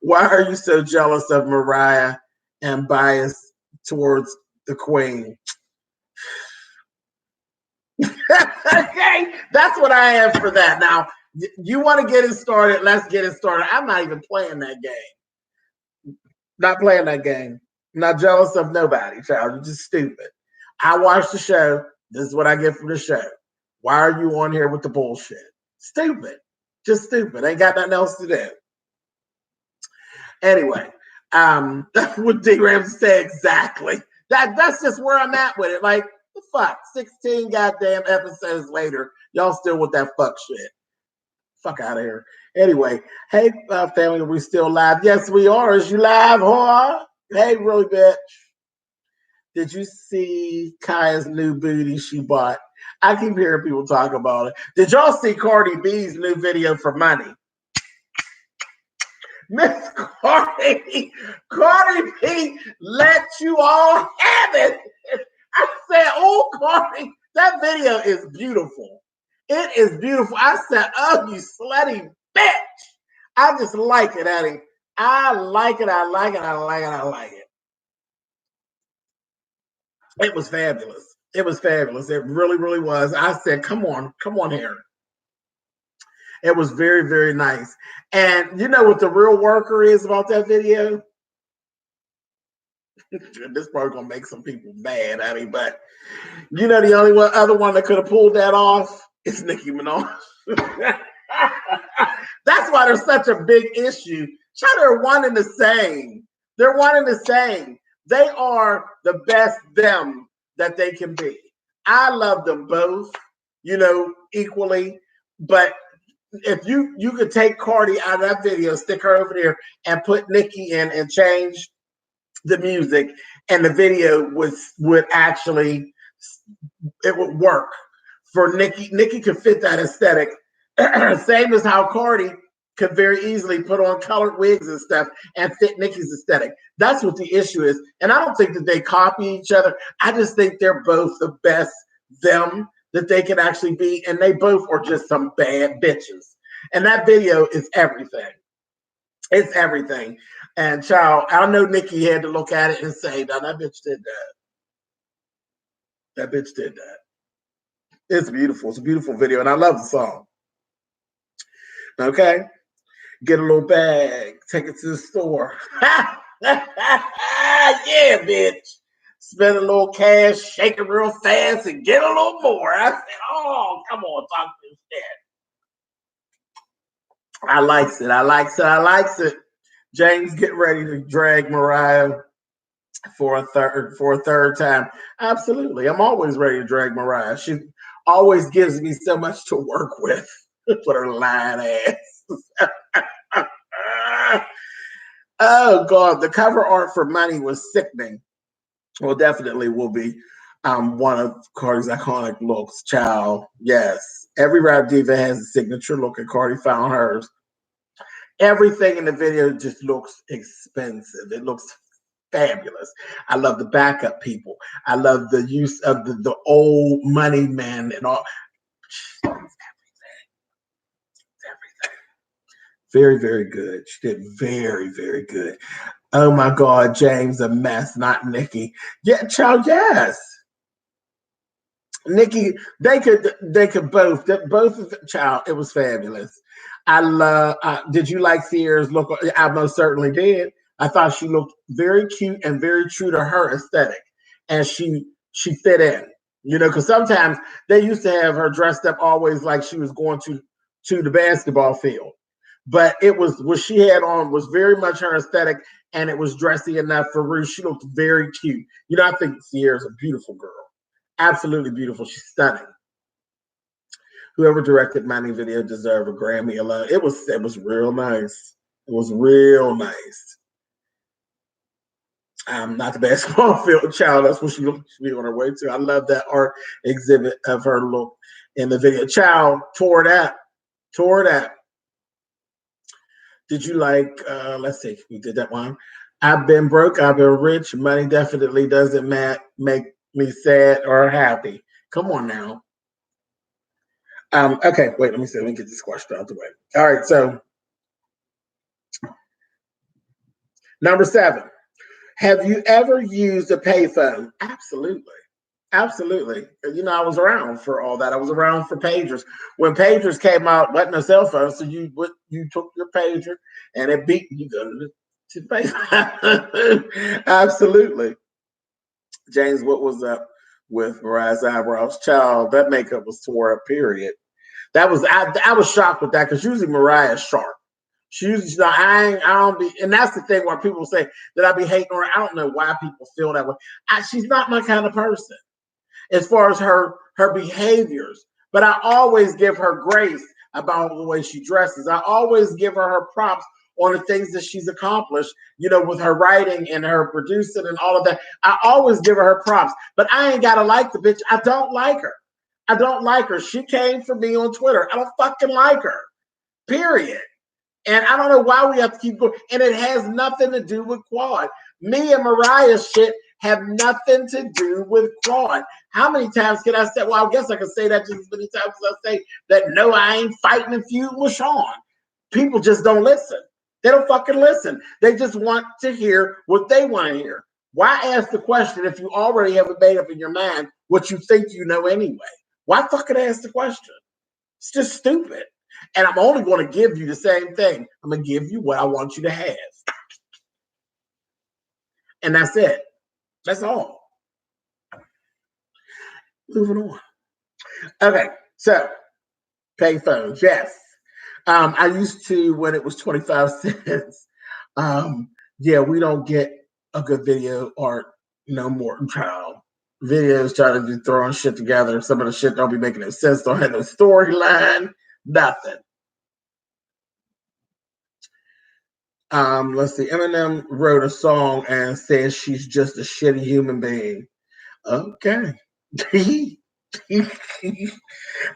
Why are you so jealous of Mariah and biased towards the queen? Okay, that's what I have for that. Now, you want to get it started? Let's get it started. I'm not even playing that game. Not playing that game. I'm not jealous of nobody, child. You're just stupid. I watched the show. This is what I get from the show. Why are you on here with the bullshit? Stupid. Just stupid. Ain't got nothing else to do. Anyway, that's what D Ramsey said exactly. That's just where I'm at with it. Like, the fuck? 16 goddamn episodes later, y'all still with that fuck shit. Fuck out of here. Anyway, hey, family, are we still live? Yes, we are. Is you live, whore? Hey, really, bitch. Did you see Kaya's new booty she bought? I keep hearing people talk about it. Did y'all see Cardi B's new video for money? Miss Cardi B let you all have it. I said, oh, Cardi, that video is beautiful. It is beautiful. I said, oh, you slutty bitch. I just like it, Eddie. I like it. I like it. I like it. I like it. It was fabulous. It was fabulous. It really, really was. I said, come on here. It was very, very nice. And you know what the real worker is about that video? This probably gonna make some people mad at me, but you know the only other one that could have pulled that off is Nicki Minaj. That's why there's such a big issue. They're one and the same. They're one and the same. They are the best them that they can be. I love them both, equally. But if you could take Cardi out of that video, stick her over there, and put Nicki in and change the music, and the video would actually, it would work for Nicki. Nicki could fit that aesthetic. Same as how Cardi could very easily put on colored wigs and stuff and fit Nicki's aesthetic. That's what the issue is. And I don't think that they copy each other. I just think they're both the best them that they can actually be. And they both are just some bad bitches. And that video is everything. It's everything. And child, I know Nicki had to look at it and say, no, that bitch did that. That bitch did that. It's beautiful. It's a beautiful video. And I love the song. Okay. Get a little bag, take it to the store. Yeah, bitch. Spend a little cash, shake it real fast, and get a little more. I said, oh, come on, talk this shit. I likes it. I likes it. I likes it. James, get ready to drag Mariah for a third time. Absolutely. I'm always ready to drag Mariah. She always gives me so much to work with for her lying ass. Oh God, the cover art for Money was sickening. Well, definitely will be one of Cardi's iconic looks. Child, yes. Every rap diva has a signature look, and Cardi found hers. Everything in the video just looks expensive. It looks fabulous. I love the backup people. I love the use of the old money men and all. Very, very good. She did very, very good. Oh my God, James, a mess, not Nicki. Yeah, child, yes. Nicki, they could both child, it was fabulous. I love, did you like Sierra's look? I most certainly did. I thought she looked very cute and very true to her aesthetic. And she fit in, because sometimes they used to have her dressed up always like she was going to the basketball field. But it was what she had on was very much her aesthetic, and it was dressy enough for Ruth. She looked very cute. I think Sierra's a beautiful girl. Absolutely beautiful. She's stunning. Whoever directed Money video deserved a Grammy alone. It was real nice. It was real nice. Not the basketball field child. That's what she looked to be on her way to. I love that art exhibit of her look in the video. Child tore it up. Did you like, let's see, we did that one. I've been broke, I've been rich. Money definitely doesn't make me sad or happy. Come on now. Okay, wait, let me see. Let me get this question out the way. All right, so number 7. Have you ever used a payphone? Absolutely. Absolutely. You know, I was around for all that. I was around for pagers. When pagers came out, wasn't a cell phone, so you took your pager and it beat you to the payphone. Absolutely. James, what was up with Mariah's eyebrows? Child, that makeup was tore up, period. That was I was shocked with that because usually Mariah's sharp. She usually I don't be, and that's the thing where people say that I be hating her. I don't know why people feel that way. She's not my kind of person as far as her behaviors. But I always give her grace about the way she dresses. I always give her props on the things that she's accomplished, you know, with her writing and her producing and all of that. I always give her props, but I ain't gotta like the bitch. I don't like her. I don't like her. She came for me on Twitter. I don't fucking like her. Period. And I don't know why we have to keep going. And it has nothing to do with Quad. Me and Mariah's shit have nothing to do with Quad. How many times can I say, well, I guess I can say that just as many times as I say that no, I ain't fighting and feuding with Sean. People just don't listen. They don't fucking listen. They just want to hear what they want to hear. Why ask the question if you already have it made up in your mind what you think you know anyway? Why fucking ask the question? It's just stupid. And I'm only going to give you the same thing. I'm going to give you what I want you to have. And that's it. That's all. Moving on. Okay, so payphones, yes. I used to when it was 25 cents. Yeah, we don't get a good video art no more. Child videos trying to be throwing shit together. Some of the shit don't be making no sense. Don't have no storyline. Nothing. Let's see. Eminem wrote a song and says she's just a shitty human being. Okay. Maybe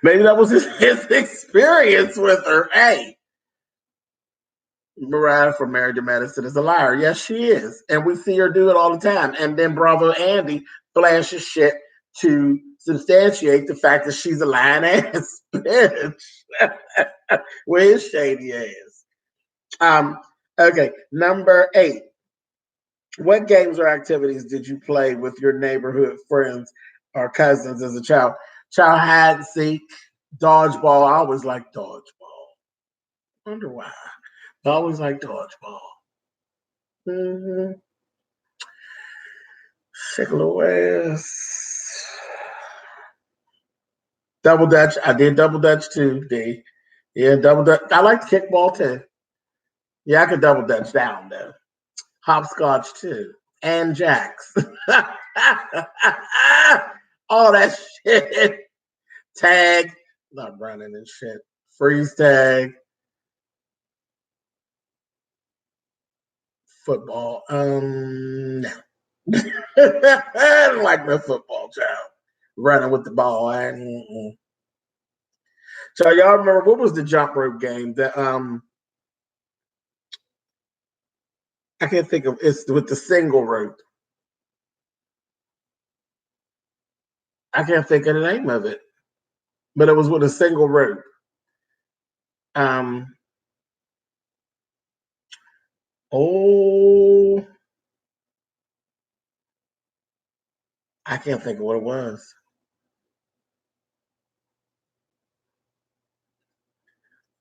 that was his experience with her. Hey, Mariah from Married to Medicine is a liar. Yes, she is. And we see her do it all the time. And then Bravo Andy flashes shit to substantiate the fact that she's a lying ass bitch. With his shady ass. Okay, number 8. What games or activities did you play with your neighborhood friends or cousins as a child? Child hide and seek, dodgeball. I always liked dodgeball. Wonder why. I always liked dodgeball. Mm-hmm. Shake a little ass. Double dutch. I did double dutch too, D. Yeah, double dutch. I liked kickball too. Yeah, I could double dutch down though. Hopscotch too. And jacks. All that shit. Tag. Not running and shit. Freeze tag. Football. No. I don't like no football, child. Running with the ball. So y'all remember what was the jump rope game that I can't think of, it's with the single rope. I can't think of the name of it. But it was with a single rope. Oh, I can't think of what it was.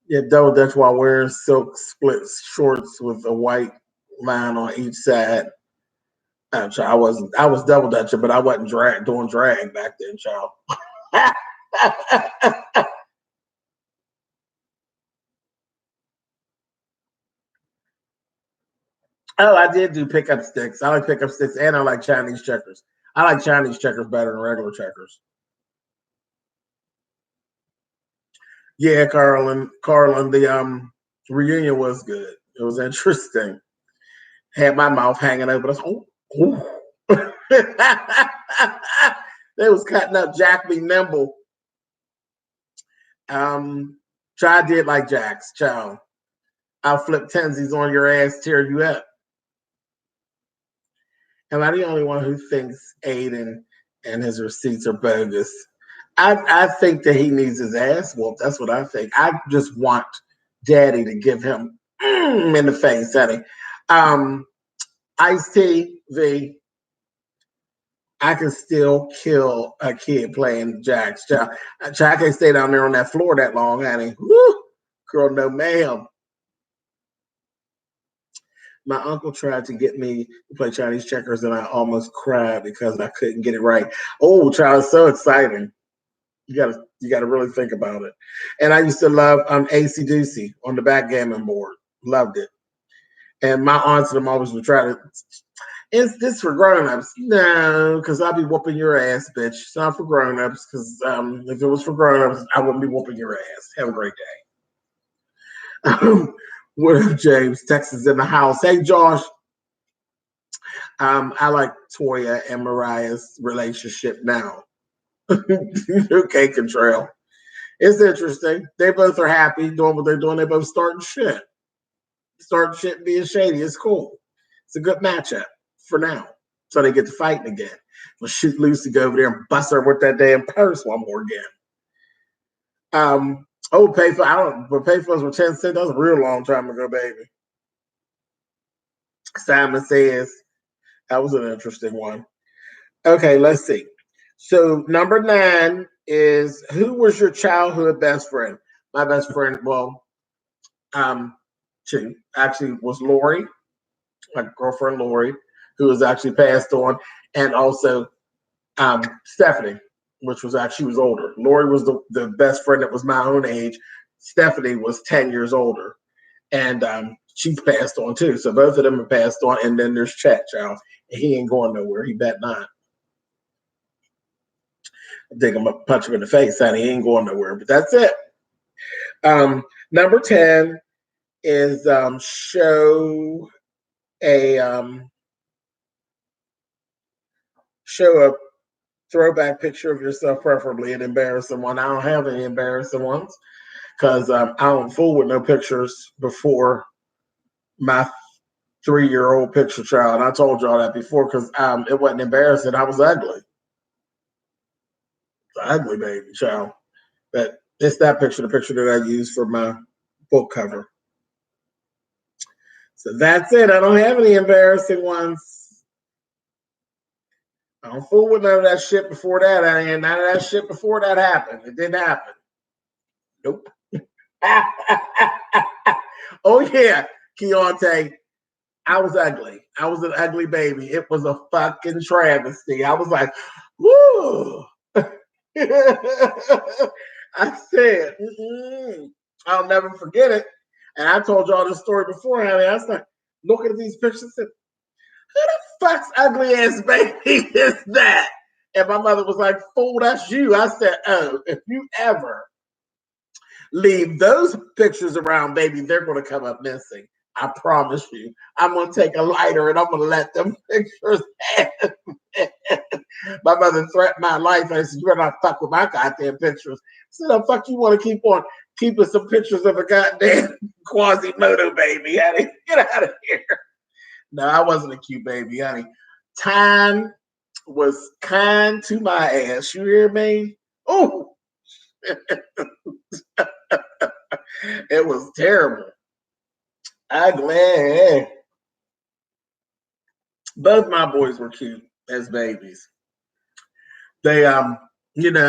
Yeah, double dutch while wearing silk split shorts with a white line on each side. I was double dutching, but I wasn't doing drag back then, child. Oh, I did do pickup sticks. I like pickup sticks and I like Chinese checkers. I like Chinese checkers better than regular checkers. Yeah, Carlin, the reunion was good. It was interesting. Had my mouth hanging over. They was cutting up Jack be nimble. Try did like Jack's child. I'll flip tensies on your ass, tear you up. Am I the only one who thinks Aiden and his receipts are bogus? I think that he needs his ass whooped. That's what I think. I just want Daddy to give him in the face, honey. Ice-T, V, I can still kill a kid playing jacks. Child, I can't stay down there on that floor that long, honey. Woo! Girl, no ma'am. My uncle tried to get me to play Chinese checkers, and I almost cried because I couldn't get it right. Oh, child, it's so exciting. You gotta really think about it. And I used to love AC Doocy on the backgammon board. Loved it. And my aunts and them always would try to. Is this for grown-ups? No, because I'll be whooping your ass, bitch. It's not for grown-ups, because if it was for grown-ups, I wouldn't be whooping your ass. Have a great day. What up, James? Texas in the house. Hey, Josh. I like Toya and Mariah's relationship now. Okay, Contrail. It's interesting. They both are happy doing what they're doing. They both starting shit. Starting shit and being shady. It's cool. It's a good matchup for now. So they get to fighting again. We'll shoot Lucy, go over there and bust her with that damn purse one more again. Payphone. But payphones were 10 cents. That was a real long time ago, baby. Simon says that was an interesting one. Okay, let's see. So number 9 is, who was your childhood best friend? My best friend, two actually was Lori, my girlfriend Lori, who was actually passed on, and also Stephanie, which was actually, she was older. Lori was the best friend that was my own age. Stephanie was 10 years older, and she's passed on too. So both of them are passed on. And then there's Chet, child. He ain't going nowhere. He bet not. I think I'm gonna punch him in the face, honey. He ain't going nowhere. But that's it. Number 10 is show a throwback picture of yourself, preferably an embarrassing one. I don't have any embarrassing ones because I don't fool with no pictures before my 3-year-old picture child. And I told y'all that before because it wasn't embarrassing. I was ugly. Ugly baby child. But it's that picture, the picture that I used for my book cover. So that's it. I don't have any embarrassing ones. I don't fool with none of that shit before that. And none of that shit before that happened. It didn't happen. Nope. Oh yeah, Keontae. I was ugly. I was an ugly baby. It was a fucking travesty. I was like, woo. I said, I'll never forget it. And I told y'all this story before, honey. I was like, looking at these pictures and said, who the fuck's ugly ass baby is that? And my mother was like, fool, that's you. I said, oh, if you ever leave those pictures around, baby, they're going to come up missing. I promise you. I'm going to take a lighter and I'm going to let them pictures happen. My mother threatened my life. And I said, you better not fuck with my goddamn pictures. I said, the fuck you want to keep on keeping some pictures of a goddamn Quasimodo baby, honey? Get out of here. No, I wasn't a cute baby, honey. Time was kind to my ass. You hear me? Oh, it was terrible. Ugly. Both my boys were cute as babies. They and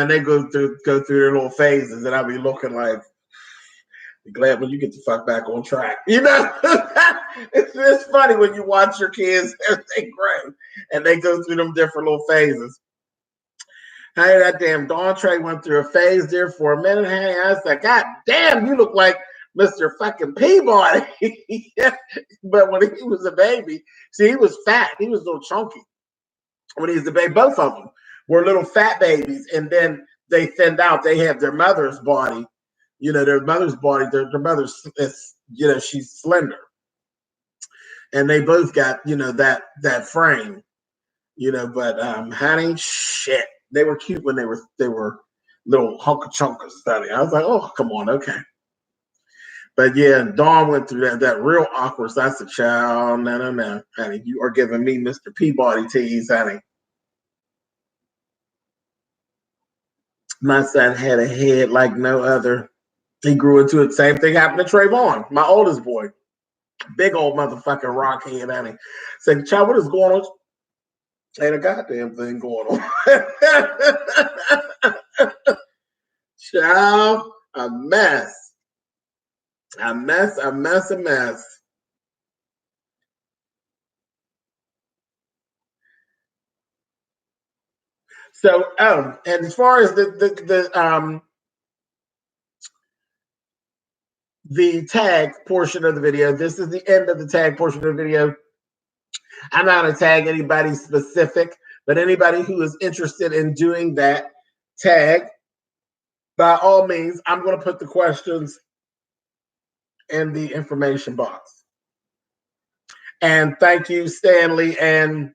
they go through their little phases, and I'll be looking like, glad when you get the fuck back on track. It's funny when you watch your kids as they grow and they go through them different little phases. Hey, that damn Dawn Trey went through a phase there for a minute. Hey, I was like, God damn, you look like Mr. fucking Peabody. But when he was a baby, see, he was fat. He was a little chunky. When he was a baby, both of them were little fat babies. And then they thinned out. They have their mother's body. Their mother's body, their mother's, she's slender. And they both got, that frame, but honey, shit. They were cute when they were little hunka chunkas. I was like, oh, come on, okay. But yeah, Dawn went through that real awkward. So I said, child, no, honey. You are giving me Mr. Peabody tease, honey. My son had a head like no other. He grew into it. Same thing happened to Trayvon, my oldest boy. Big old motherfucking rock head, honey. Said, child, what is going on? Ain't a goddamn thing going on. Child, a mess. A mess, a mess, a mess. So, and as far as the tag portion of the video, this is the end of the tag portion of the video. I'm not going to tag anybody specific, but anybody who is interested in doing that tag, by all means, I'm going to put the questions in the information box. And thank you, Stanley and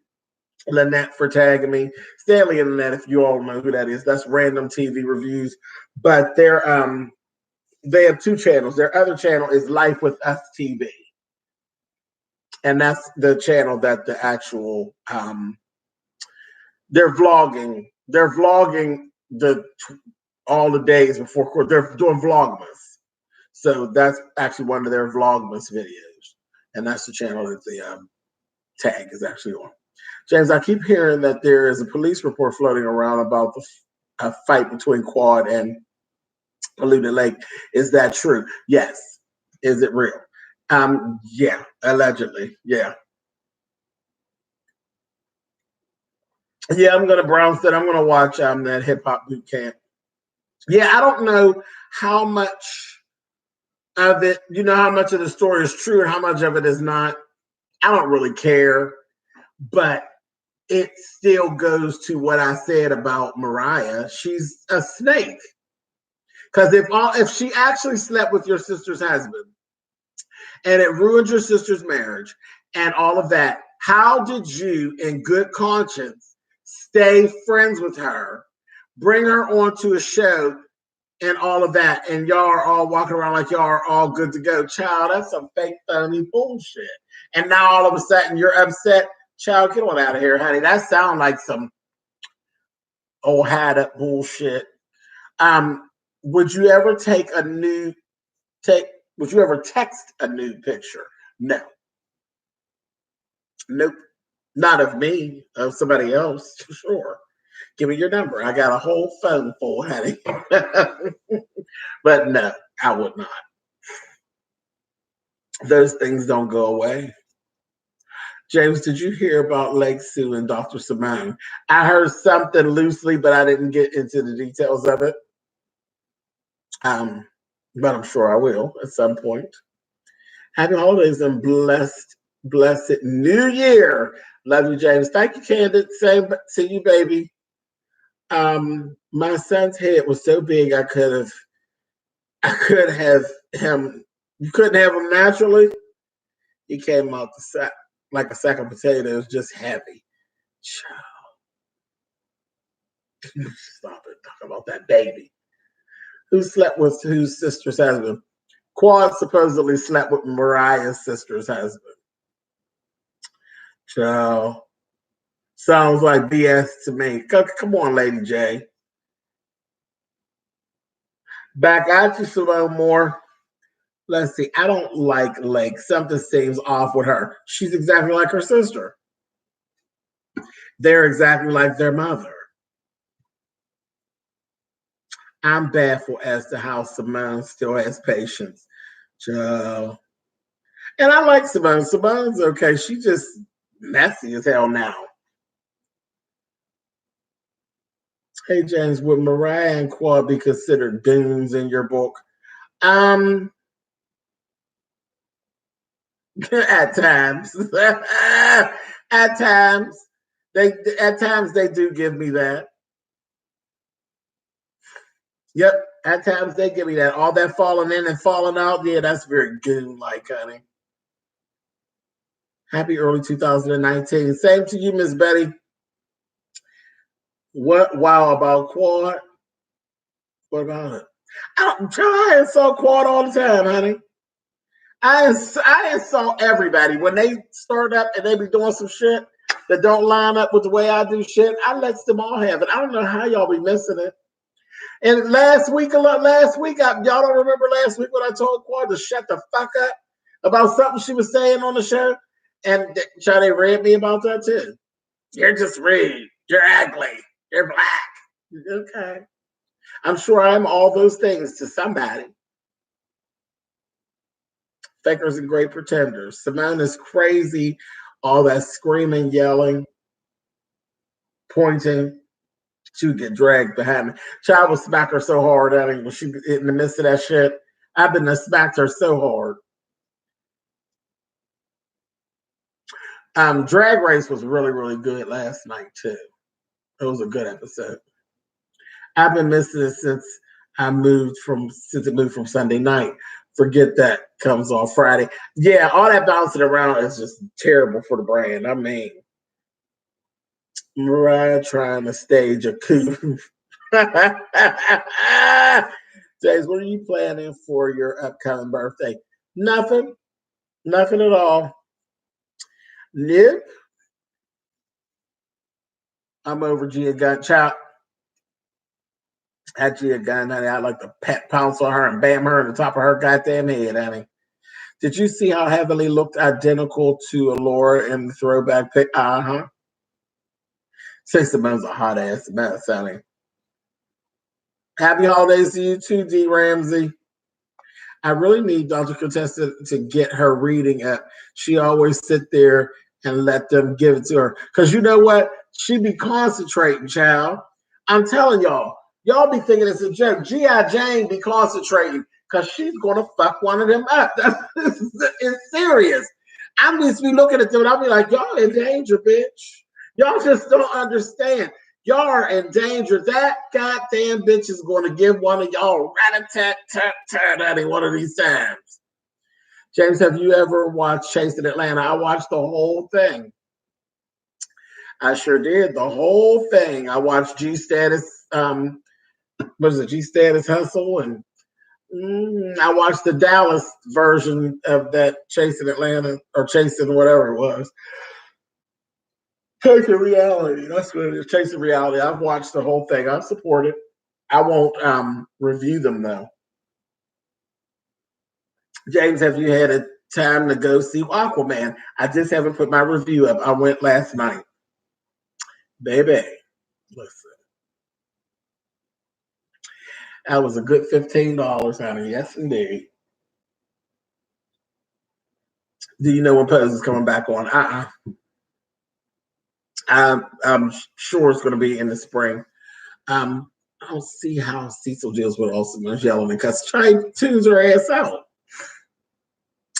Lynette, for tagging me. Stanley and Lynette, if you all know who that is, that's Random TV Reviews. But they have two channels. Their other channel is Life with Us TV. And that's the channel that the actual they're vlogging all the days before court. They're doing vlogmas. So that's actually one of their vlogmas videos. And that's the channel that the tag is actually on. James, I keep hearing that there is a police report floating around about a fight between Quad and Polluted Lake. Is that true? Yes. Is it real? Yeah, allegedly. Yeah. Yeah, I'm gonna browse it. I'm gonna watch that hip hop boot camp. Yeah, I don't know how much of it, how much of the story is true and how much of it is not. I don't really care, but it still goes to what I said about Mariah. She's a snake. Because if she actually slept with your sister's husband and it ruined your sister's marriage and all of that, how did you, in good conscience, stay friends with her, bring her onto a show and all of that, and y'all are all walking around like y'all are all good to go? Child, that's some fake, phony bullshit. And now all of a sudden you're upset. Child, get on out of here, honey. That sounds like some old had up bullshit. Would you ever would you ever text a nude picture? No. Nope. Not of me, of somebody else, sure. Give me your number. I got a whole phone full, honey. But no, I would not. Those things don't go away. James, did you hear about Lake Sue and Dr. Simone? I heard something loosely, but I didn't get into the details of it. But I'm sure I will at some point. Happy holidays and blessed New Year. Love you, James. Thank you, Candid. Same to you, baby. My son's head was so big I could have him. You couldn't have him naturally. He came out the sack like a sack of potatoes, just heavy. Child. Stop it. Talk about that baby. Who slept with whose sister's husband? Quad supposedly slept with Mariah's sister's husband. Child. Sounds like BS to me. Come on, Lady J. Back at you, Simone Moore. Let's see. I don't like Lake. Something seems off with her. She's exactly like her sister. They're exactly like their mother. I'm baffled as to how Simone still has patience. Child. And I like Simone. Simone's okay. She's just messy as hell now. Hey, James, would Mariah and Quad be considered goons in your book? At times. At times. At times they do give me that. Yep. At times they give me that. All that falling in and falling out. Yeah, that's very goon-like, honey. Happy early 2019. Same to you, Miss Betty. What? Wow, about Quad? What about it? I saw Quad all the time, honey. I insult everybody when they start up and they be doing some shit that don't line up with the way I do shit. I let them all have it. I don't know how y'all be missing it. And last week, y'all don't remember last week when I told Quad to shut the fuck up about something she was saying on the show, and they read me about that too. You're just rude. You're ugly. You're black. Okay. I'm sure I'm all those things to somebody. Fakers and great pretenders. Simone is crazy. All that screaming, yelling, pointing. She would get dragged behind me. Child would smack her so hard at me when she in the midst of that shit. I've been smacked her so hard. Drag Race was really, really good last night too. It was a good episode. I've been missing it since it moved from Sunday night. Forget that comes on Friday. Yeah, all that bouncing around is just terrible for the brand. I mean, Mariah trying to stage a coup. James, what are you planning for your upcoming birthday? Nothing. Nothing at all. Nope. I'm over Gia Gun Chop. At Gia Gun, honey, I'd like to pounce on her and bam her in the top of her goddamn head, honey. Did you see how Heavenly looked identical to Allura in the throwback pic? Uh-huh. Say Simone's a hot ass mess, honey. Happy holidays to you too, D. Ramsey. I really need Dr. Contessa to get her reading up. She always sit there and let them give it to her. Because you know what? She be concentrating, child. I'm telling y'all be thinking it's a joke. G.I. Jane be concentrating because she's going to fuck one of them up. It's serious. I'm just be looking at them and I'll be like, y'all in danger, bitch. Y'all just don't understand. Y'all are in danger. That goddamn bitch is going to give one of y'all rat-a-tat-tat-tat at one of these times. James, have you ever watched Chase in Atlanta? I watched the whole thing. I sure did. The whole thing. I watched G-Status, what is it, G-Status Hustle, and I watched the Dallas version of that Chase in Atlanta, or Chasing whatever it was. Chasing Reality. That's what it is. Chasing Reality. I've watched the whole thing. I support it. I won't review them though. James, have you had a time to go see Aquaman? I just haven't put my review up. I went last night. Baby, listen. That was a good $15, honey. Yes, indeed. Do you know when Pose is coming back on? I'm sure it's going to be in the spring. I don't see how Cecil deals with also yelling because trying tunes her ass out.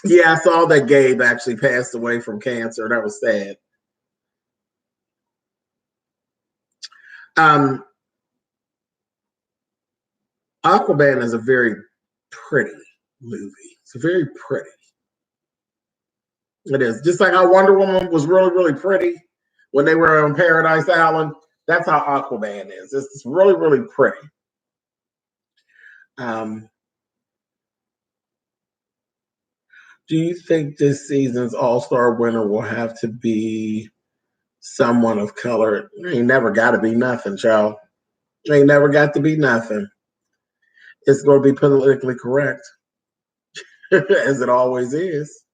Yeah, I saw that Gabe actually passed away from cancer. That was sad. Aquaman is a very pretty movie. It's very pretty. It is. Just like how Wonder Woman was really, really pretty when they were on Paradise Island. That's how Aquaman is. It's really, really pretty. Do you think this season's All-Star winner will have to be someone of color? It ain't never got to be nothing, child. It ain't never got to be nothing. It's going to be politically correct, as it always is.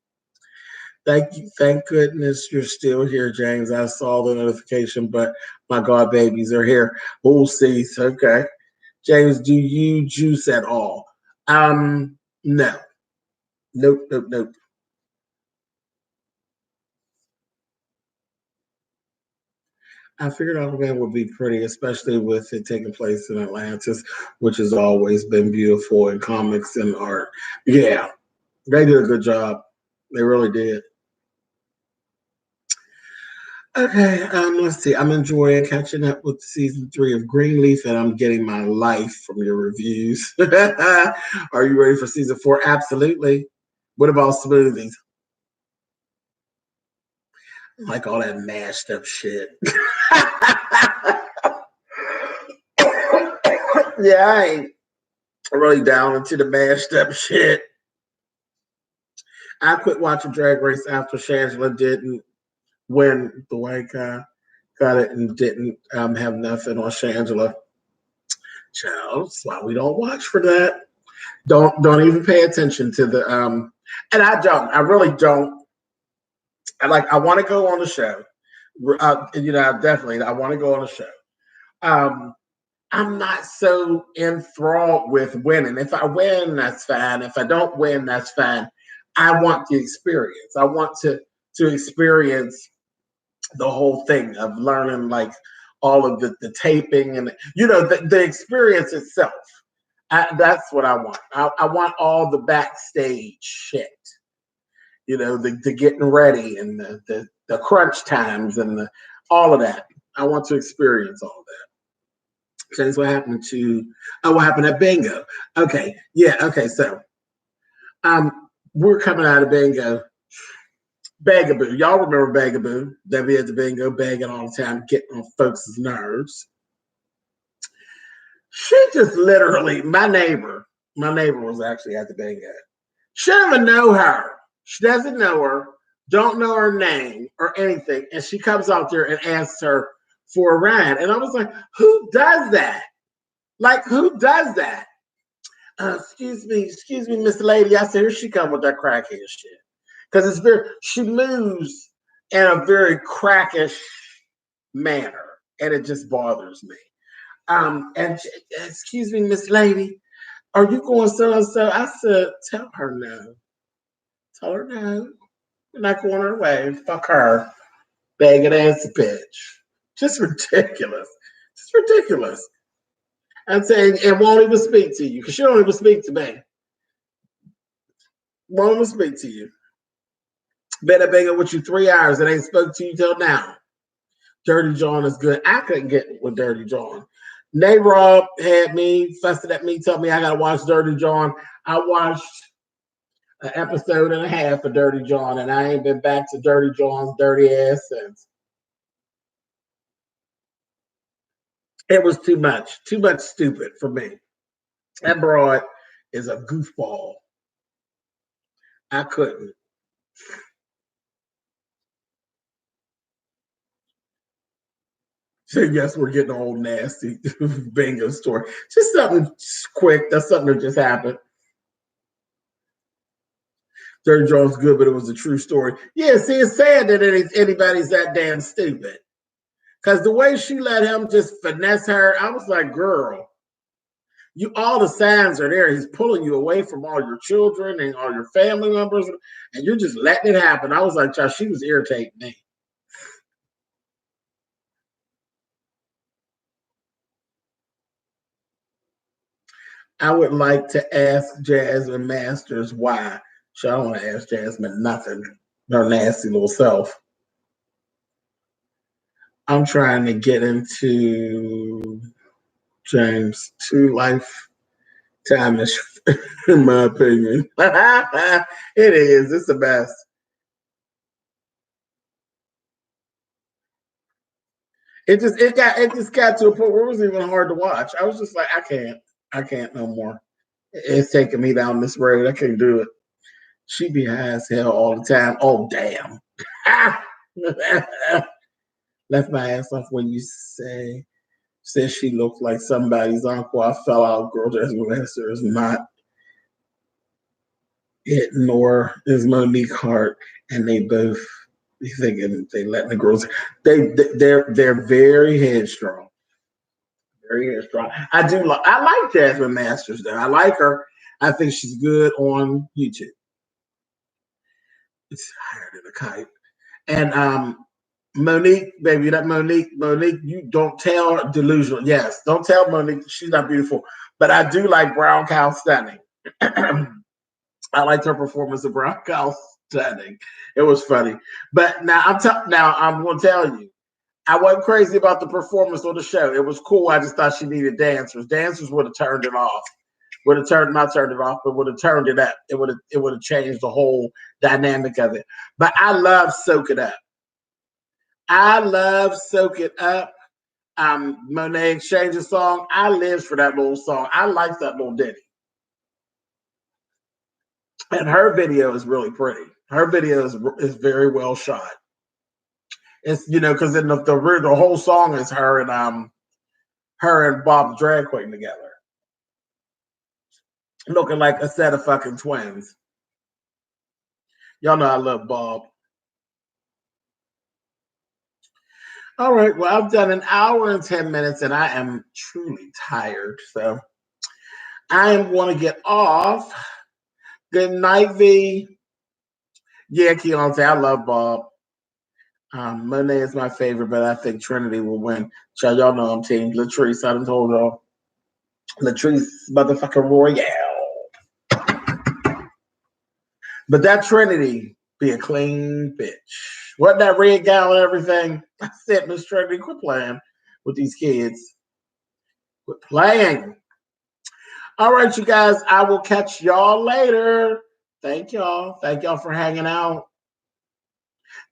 Thank you. Thank goodness you're still here, James. I saw the notification, but my God, babies are here. We'll see. Okay. James, do you juice at all? No. Nope. I figured Aquaman would be pretty, especially with it taking place in Atlantis, which has always been beautiful in comics and art. Yeah, they did a good job. They really did. Okay, let's see. I'm enjoying catching up with season 3 of Greenleaf, and I'm getting my life from your reviews. Are you ready for season 4? Absolutely. What about smoothies? Like all that mashed up shit. Yeah, I ain't really down into the mashed up shit. I quit watching Drag Race after Shangela didn't win. The white guy got it and didn't have nothing on Shangela. Child, that's why we don't watch for that. Don't even pay attention to the and I don't. I really don't. I want to go on the show. Definitely I want to go on the show. Um, I'm not so enthralled with winning. If I win, that's fine. If I don't win, that's fine. I want the experience. I want to experience the whole thing of learning like all of the taping and the experience itself. That's what I want. I want all the backstage shit. The getting ready and the crunch times and all of that. I want to experience all of that. So that's what happened at bingo. Okay. Yeah. Okay. So we're coming out of bingo. Bagaboo. Y'all remember Bagaboo? That be at the bingo begging all the time, getting on folks' nerves. She just literally, my neighbor was actually at the bingo. She doesn't even know her. She doesn't know her, don't know her name or anything. And she comes out there and asks her for a ride. And I was like, who does that? Like, who does that? Excuse me, Miss Lady. I said, here she come with that crackhead shit. Because she moves in a very crackish manner. And it just bothers me. Excuse me, Miss Lady, are you going so and so? I said, tell her no. Tell her no. We're not going her way. Fuck her. Begging ass bitch. Just ridiculous. Just ridiculous. I'm saying it won't even speak to you because she don't even speak to me. Won't even speak to you. Been at Bingo with you 3 hours and ain't spoke to you till now. Dirty John is good. I couldn't get with Dirty John. Nate Rob had me, fussing at me, told me I gotta watch Dirty John. I watched an episode and a half of Dirty John, and I ain't been back to Dirty John's dirty ass since. It was too much stupid for me. That broad is a goofball. I couldn't. So yes, we're getting old nasty bingo story. Just something quick. That's something that just happened. Dirty John's good, but it was a true story. Yeah, see, it's sad that anybody's that damn stupid. Because the way she let him just finesse her, I was like, girl, all the signs are there. He's pulling you away from all your children and all your family members, and you're just letting it happen. I was like, she was irritating me. I would like to ask Jasmine Masters why. I don't want to ask Jasmine nothing. Her nasty little self. I'm trying to get into James 2 lifetime-ish, in my opinion. It is. It's the best. It just got to a point where it was even hard to watch. I was just like, I can't no more. It's taking me down this road. I can't do it. She be high as hell all the time. Oh damn. Left my ass off when you said she looked like somebody's uncle. I fell out. Girl, Jasmine Lester is not it, nor is Monique Hart, and they both be thinking they letting the girls. They're very headstrong. Very headstrong. I like Jasmine Masters though. I like her. I think she's good on YouTube. It's higher than a kite. And Monique, baby, that Monique, you don't tell her delusional. Yes, don't tell Monique she's not beautiful. But I do like Brown Cow Stunning. I liked her performance of Brown Cow Stunning. It was funny. But now I'm going to tell you, I wasn't crazy about the performance on the show. It was cool. I just thought she needed dancers. Dancers would have turned it off. Would have not turned it off, but would have turned it up. It would have changed the whole dynamic of it. But I love Soak It Up. I love Soak It Up. Monet Exchange's song. I live for that little song. I like that little ditty. And her video is really pretty. Her video is very well shot. It's because in the whole song is her and Bob the drag queen together, looking like a set of fucking twins. Y'all know I love Bob. All right, well, I've done an hour and 10 minutes, and I am truly tired, so I am going to get off. Good night, V. Yeah, Keontae, I love Bob. Monday is my favorite, but I think Trinity will win. Y'all know I'm team Latrice. I done told y'all. Latrice motherfucking Royale. But that Trinity be a clean bitch. Wasn't that red gown and everything? I said, Miss Trinity, quit playing with these kids. Quit playing. All right, you guys. I will catch y'all later. Thank y'all. Thank y'all for hanging out.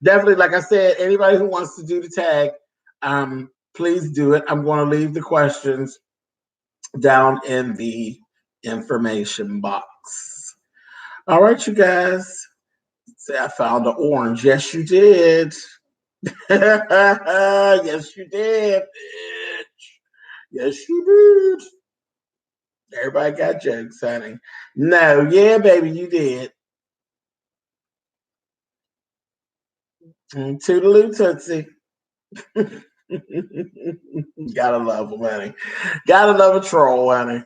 Definitely, like I said, anybody who wants to do the tag, please do it. I'm going to leave the questions down in the information box. All right, you guys. Say I found an orange. Yes, you did. Yes, you did, bitch. Yes, you did. Everybody got jokes, honey. No, yeah, baby, you did. Toodaloo Tootsie. Gotta love them, honey. Gotta love a troll, honey.